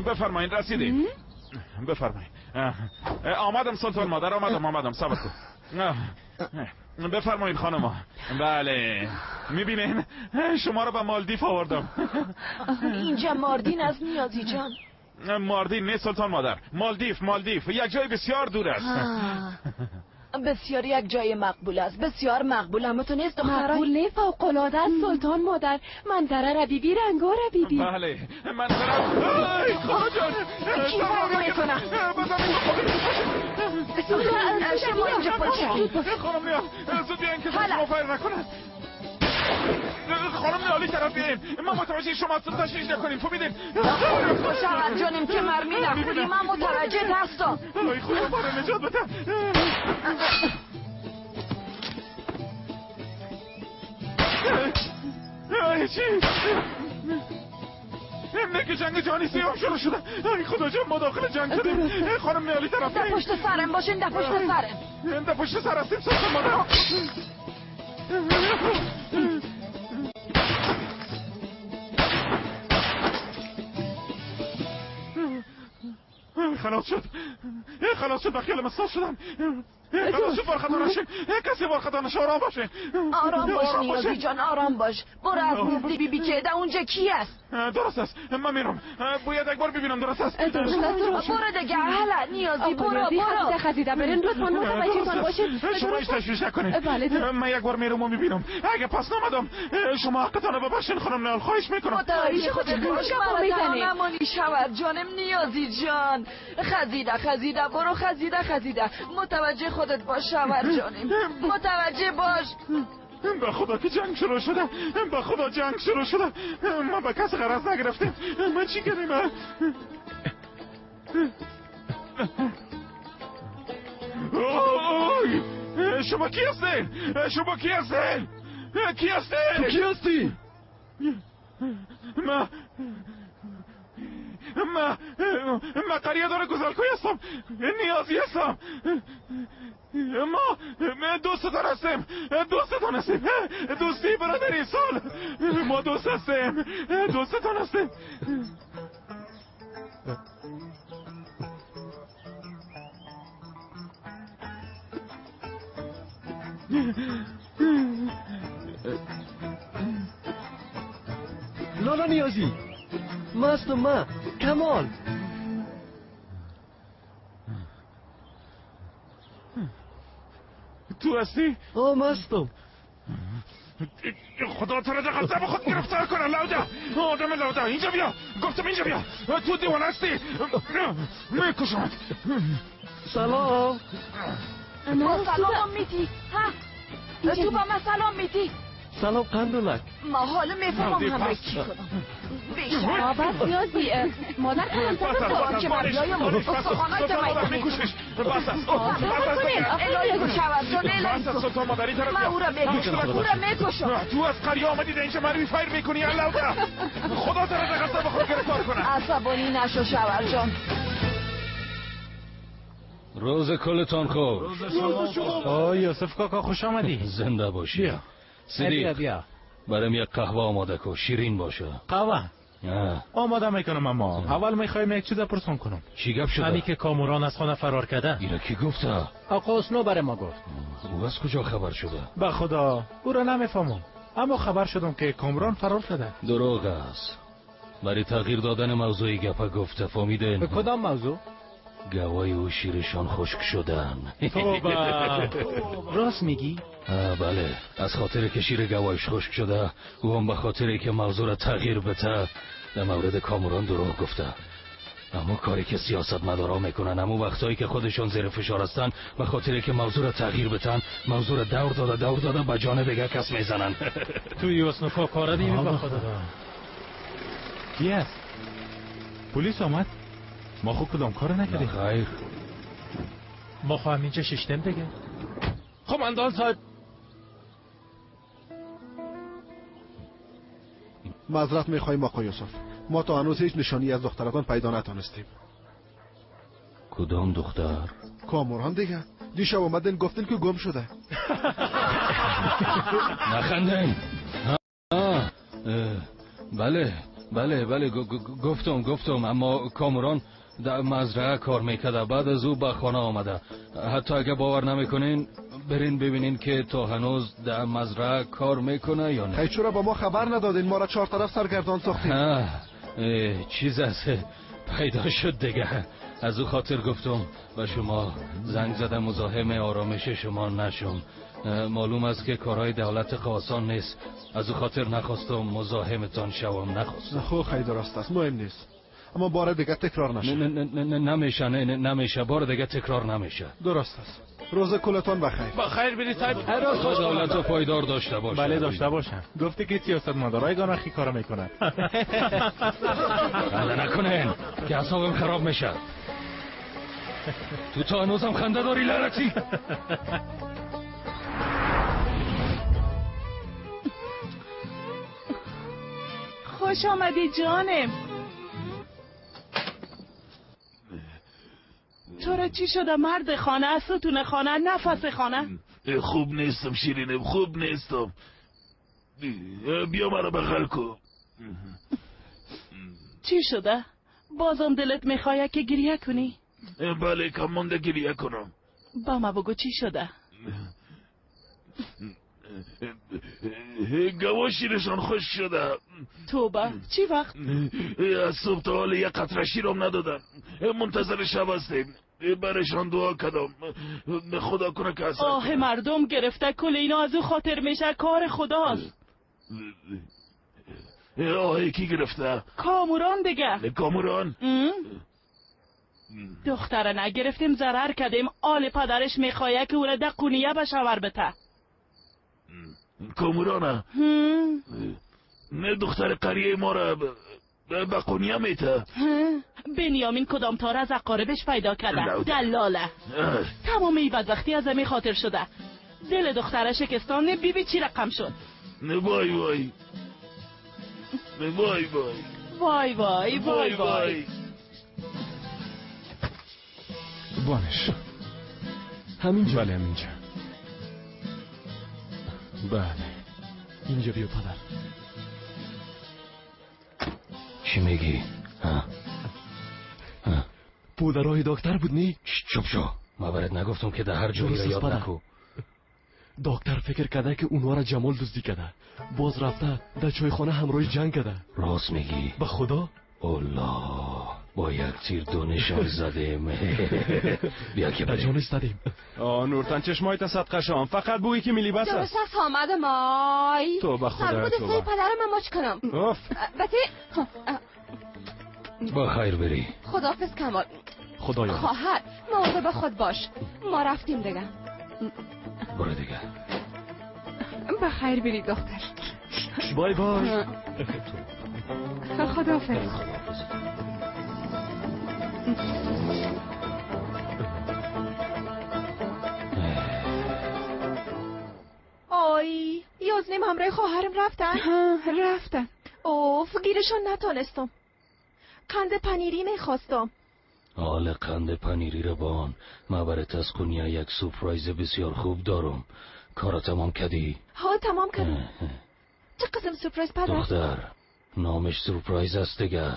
بفرمایید رسیدیم. بفرمایید. آمدم سلطان مادر، آمدم صبر کن. بفرمایید خانما. بله میبینین شما رو به مالدیف آوردم. اینجا ماردین از نیازی جان. ماردین نه سلطان مادر، مالدیف یک جای بسیار دور است. بسیار یک جای مقبول است، بسیار مقبول. اما تو نیست دخترای مقبول نه، فوق‌العاده است سلطان مادر. منظره ربیبی رنگا ربیبی. بله منظره. ای خدا جان کی فرق میکنه؟ شما اینجا پاچه خانم نیا زود بیاین که شما فایر نکنن. خانم نیا علی طرف بیاین. ما متوجه شما هستم، تشریش نکنیم فهمیدین؟ شوهر جانم که مرمی نخوری، من متوجه هستم. ای خدا باره نجات بده. چی؟ نه که جنگ جهانی سیام شروع شده. ای خدا جان ما داخل جنگ شدیم. خانم نیالی طرف در پشت سرم باشین، در پشت سرم. در پشت سر هستیم سلطان مادر. خلاص شد بخیال مساس شدم. خلاص شد بارخطا نشین. کسی بارخطا نشه. آرام باشین. آرام باش نیازی جان، آرام باش. برو از نزدی بیبی که ده اونجا کی است؟ درست است من میرم. باید یک بار ببینم. درست است. برو دیگه هلا نیازی برو. خزیده برین لطفا متوجهتان باشید. شما هیچ تشویش نکنید. من یک بار میرم و میبینم. اگه پس نامدم شما حقتان رو ببخشین خانم نیال، خواهش میکنم. متوجه خودت باش. من نمانی شوهر جانم نیازی جان. خزیده برو خزیده. متوجه خودت باش شوهر جانم، متوجه باش. به خدا که جنگ شروع شده. ما به کسی غرض نگرفتیم. ما چی کردیم؟ شما کی هستین؟ تو کی هستی؟ من قریه داره گزارکوی هستم، نیازی هستم. ما دوستتان هستیم، دوستی برادری سال، ما دوست هستیم، دوستتان هستیم. لالا نیازی، مستم من، کمال. تو هستی؟ مستم. خدا تو را در غضب خود گرفتار کنه. لودا، آدم لودا، اینجا بیا. گفتم اینجا بیا. تو دیوانه هستی. میکشمت. سلام. سلام میتی. ها، تو با من سلام میتی. سلام قندولک. ما حالا میفهمم همه چی کنم. بابا سیازی مادر کلانتر خوراک مبیای ما رو استخوانای جمعی میکشش. بس است. الهی گوشور جان الهی. بس است سلطان مادری طرف. من او را میکشم. تو از قریه آمدی در اینجا منو فیر میکنی لودا. خدا تو را در غضب خود گرفتار کنه. عصبانی نشو شوهر جان. روز کلتان خوش. یوسف کاکا خوش آمدی. زنده باشی. بیا صدیق بیا. برام یک قهوه آماده کن، شیرین باشه. قهوه آماده میکنم. اما اول میخوایم یک چیز پرسون کنم. چی گپ شده؟ همین که کامران از خانه فرار کرده. اینا کی گفته؟ آقا اسنو برای ما گفت. او از کجا خبر شده؟ به خدا او را نمیفهمم، اما خبر شدم که کامران فرار شده. دروغ است. برای تغییر دادن موضوع گپ گفته، فهمیدین؟ به کدام موضوع؟ گوای او شیرشان خشک شدن. توبه. راست میگی؟ بله، از خاطر که شیر گوایش خشک شده، او هم به خاطری که موضوع را تغییر بده در مورد کامران دروغ گفته. اما کاری که سیاست مدارا میکنن، اما وقتایی که خودشون زیر فشار هستن، به خاطری که موضوع را تغییر بدن، موضوع را دور داده به جان دیگه کس میزنن. توی اسنوفا کاره دیمی به خدا. کی است؟ پلیس آمد؟ ما خوب کدام کار نکردیم. خیر، ما خواهم اینجا ششتم دیگه. قماندان صاحب، معذرت میخواهیم آقای یوسف، ما تا هنوز هیچ نشانی از دخترتان پیدا نتانستیم. کدام دختر؟ کامران دیگه. دیشب اومدن گفتن که گم شده. نخندن. بله گفتم اما کامران در مزرعه کار میکرده، بعد از او به خانه آمده. حتی اگه باور نمیکنین برین ببینین که تا هنوز در مزرعه کار میکنه یا نه. چرا با ما خبر ندادین؟ ما را چهار طرف سرگردان ساختین. چیز از پیدا شد دیگه، از او خاطر گفتم به شما زنگ زدم مزاحم آرامش شما نشم. معلوم است که کارهای دولت آسان نیست، از او خاطر نخواستم مزاحمتان شوم. نخواستم. خب خیلی درست است، مهم نیست، اما بار دیگه تکرار نشه. نمیشه بار دیگه تکرار نمیشه. درست است. روز کلتان بخیر. بخیر برید صاحب. دولت رو پایدار داشته باشه. بله داشته باشم. گفتی که سیاست مدارای گانخی کارا میکنن. بله نکنین که اعصابم خراب میشه. تو تا هنوزم خنده داری لعنتی. خوش آمدی جانم. تو را چی شده مرد خانه؟ از ستون خانه؟ نفس خانه؟ خوب نیستم شیرینم، خوب نیستم. بیا مرا بغل کن. چی شده؟ بازم دلت میخواه که گریه کنی؟ بله کم مونده گریه کنم. با ما بگو چی شده؟ گوا شیرشان خوش شده. توبه، چی وقت؟ از صبح تا حال یک قطره شیرم ندادن. منتظر شب هستیم. برشان دعا کردم خدا کنه که اصلا. آه مردم گرفته کل اینا از او خاطر میشه، کار خداست. آه کی گرفته؟ کامران دیگه. کامران؟ دختره نگرفتیم ضرر کردیم، آل پدرش میخواه که او را ده قونیه بشور بته. کامرانه؟ نه دختر قریه ما را به قونیه میته. بنیامین کدام تار از اقاربش پیدا کرده، دلاله. تمام ای بدبختی از می خاطر شده. دل دختره شکستان، بیبی چی رقم شد؟ وای وای وای وای وای وای وای وای. میزبانش. همینجا. بله همینجا. بله اینجا بیا پدر. چی میگی؟ پودرای دکتر بود نی؟ چوب شو. ما برات نگفتم که در هر جایی را یاد نکو. دکتر فکر کرده که اونها را جمال دزدی کرده. باز رفته در چایخانه همراهی جنگ کرده. راست میگی؟ به خدا؟ الله، با یک تیر دو نشان زدیم. بیا که بریم. جانش زدیم. نورتن چشمایت صدقه شام، فقط بویی که میلی بس است. درست است آمد مای. تو به خدا سرگود تو سای پدرم من ماچ کنم. بطه با خیر بری. خداحافظ کمال. خدایا خواهر مواظب به خود باش. ما رفتیم دیگه. برو دیگه. به خیر بری دختر. بای بای. خداحافظ. آی یازنیم همراه خواهرم رفتن؟ رفتن. اوف گیرشون نتانستم. قند پنیری میخواستم. حال قند پنیری رو بان. ما برای تسکونیا یک سورپرایز بسیار خوب دارم. کارا تمام کردی؟ ها تمام کردم. چه قسم سورپرایز پدر؟ دختر نامش سورپرایز است دیگه.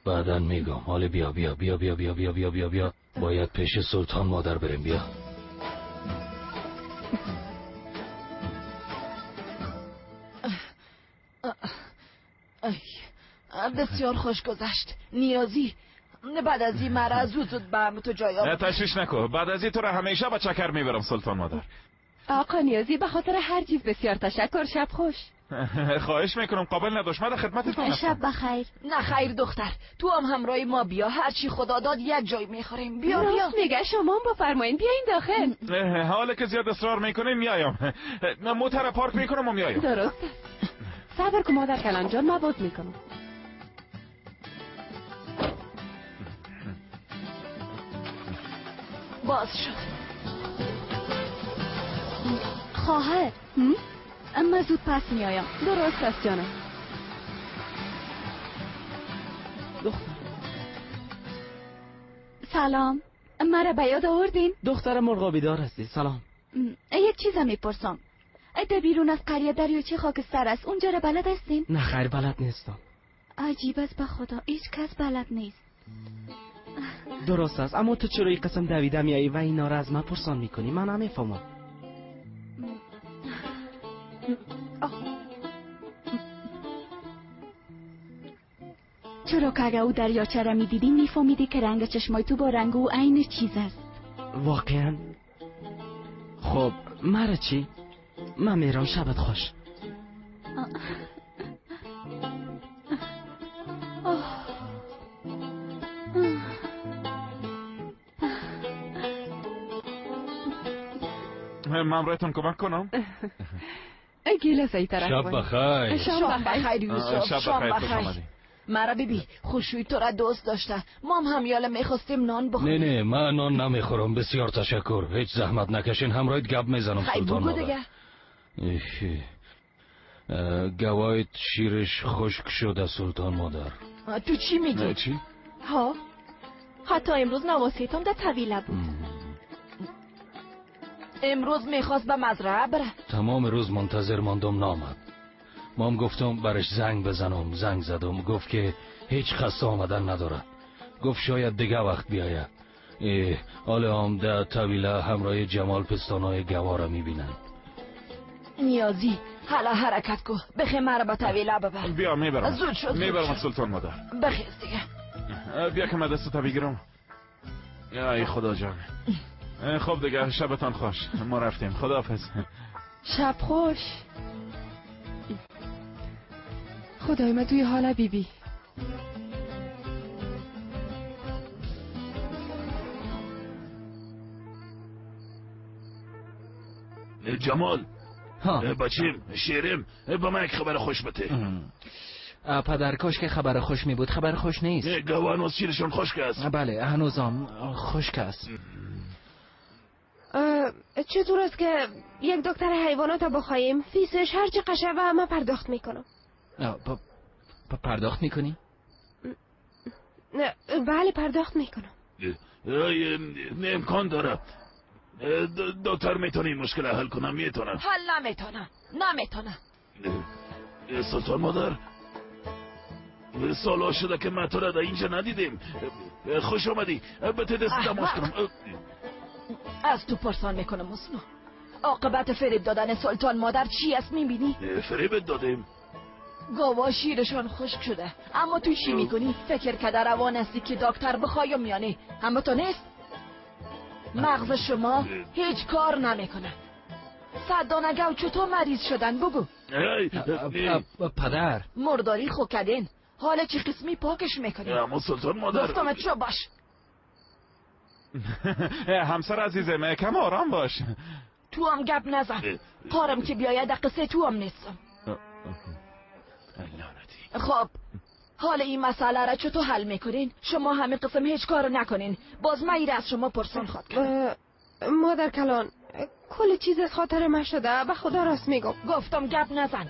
بعداً میگم. حالا بیا بیا بیا بیا بیا بیا بیا بیا بیا. باید پیش سلطان مادر بریم. بیا. بسیار خوش گذشت. نیازی بعد از این مرض زود به تو جای نه تشویش نکن. بعد از این تو را همیشه با چکر میبرم سلطان مادر. آقا نیازی به خاطر هر چیز بسیار تشکر. شب خوش. خواهش میکنم قابل نداشت. من خدمتتون هستم. شب بخیر. نه خیر دختر، تو هم همراه ما بیا. هرچی خدا داد یک جای میخوریم. بیا بیا. راست میگه. شما هم بفرمایین بیاین داخل. حالا که زیاد اصرار میکنین میایم. موتر پارک میکنم و میایم. درست. صبر کن مادر کلم جان، من باز میکنم. باز شد. خواهر اما زود پس میایم. درست است جانم. دختر سلام. مرا به یاد آوردین؟ دختر مرغابیدار هستی. سلام. یک چیزم میپرسم. در بیرون از قریه دریاچه خاکستر است. اونجا را بلد هستین؟ نه خیر بلد نیستم. عجیب است به خدا. هیچ کس بلد نیست. درست است، اما تو چرا این قسم دویده میایی و اینا را از من پرسان میکنی؟ من نمیفهمم. چرا که اگه او دریاچه را میدیدی میفهمیدی که رنگ چشمای تو با رنگ او عین چیز است. واقعا؟ خب مرا چی؟ من میرم. شبت خوش. من برایتون کمک کنم. گیلس ای طرف شب بخیر. شب بخیر یوسف. شب بخیر. مرا بیبی خوشوی تو را دوست داشته. ما هم همیاله میخواستیم نان بخوریم. نه من نان نمیخورم. بسیار تشکر. هیچ زحمت نکشین. همراهت گپ میزنم سلطان مادر. گوایت شیرش خشک شده سلطان مادر. تو چی میگی؟ چی؟ ها حتی امروز نواسیتم در طویله بود. امروز میخواست به مزرعه بره. تمام روز منتظر ماندم نامد. مام گفتم برش زنگ بزنم. زنگ زدم. گفت که هیچ خسته آمدن نداره. گفت شاید دیگه وقت بیاید. حالا هم در طویله همراه جمال پستانای گواره میبینن. نیازی حالا حرکت کو. بخی مرا به طویله ببر. بیا میبرم. زود شد. میبرم سلطان مادر. بخیز دیگه. بیا که من دستتا بگیرم. ای خدا جان. خب دیگه شبتان خوش. ما رفتیم. خداحافظ. شب خوش. خدای من توی حال بیبی. جمال بچیم شیرم با من یک خبر خوش بده. پدر کاش که خبر خوش می بود. خبر خوش نیست. گوه هنوز شیرشون خشک است. بله هنوزم خشک است. چطور است که یک دکتر حیوانات بخوایم؟ فیسش هر چه قشه و من پرداخت میکنم. پرداخت میکنی؟ نه بله پرداخت میکنم. امکان داره. دکتر میتونه این مشکل حل کنم؟ میتونم. حل نمیتونم. سلطان مادر، سالها شده که ما تو را در اینجا ندیدیم. خوش آمدی. بته دست تماس کنم. از تو پرسان میکنم اسنو، عاقبت فریب دادن سلطان مادر چی است میبینی؟ فریبت دادیم. گاوا شیرشان خشک شده، اما تو چی میکنی؟ فکر که در روان هستی که دکتر بخوای میانه، اما تو نیست. مغز شما هیچ کار نمیکنه. صدانه گو چطور مریض شدن بگو. پدر مرداری خو کدین، حالا چی قسمی پاکش میکنی؟ اما سلطان مادر گفتم چو باش. همسر عزیزم کم آرام باش. تو هم گپ نزن. قارم که بیاید قصه تو هم نیستم. خب حالا این مسئله را چطور حل میکنین؟ شما همه قسم هیچ کار نکنین. باز من ایره از شما پرسان خواهد کنم. مادر کلان کل چیز از خاطر من شده، به خدا راست میگم. گفتم گپ نزن.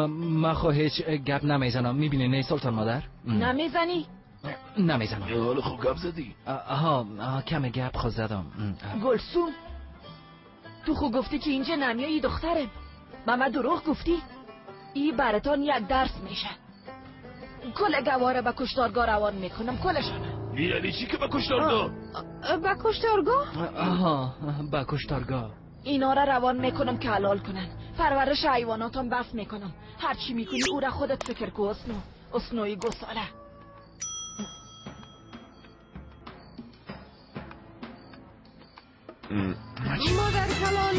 من خو هیچ گپ نمیزنم. میبینی نه سلطان مادر؟ نمیزنی؟ نمیزنم. حالا خوب گپ زدی. کم گپ خو زدم. گلسوم تو خو گفتی که اینجا نمیایی دخترم. من دروغ گفتی؟ این براتون یک درس میشه. کل گواره به کشتارگاه روان میکنم. کلشانه. یعنی چی که به کشتارگاه؟ به کشتارگاه؟ به کشتارگاه. اینا را روان میکنم که حلال کنن. پرورش حیواناتم بس میکنم. هر چی میکنی او را خودت فکر کن. اسنوی گساله. مادر کلان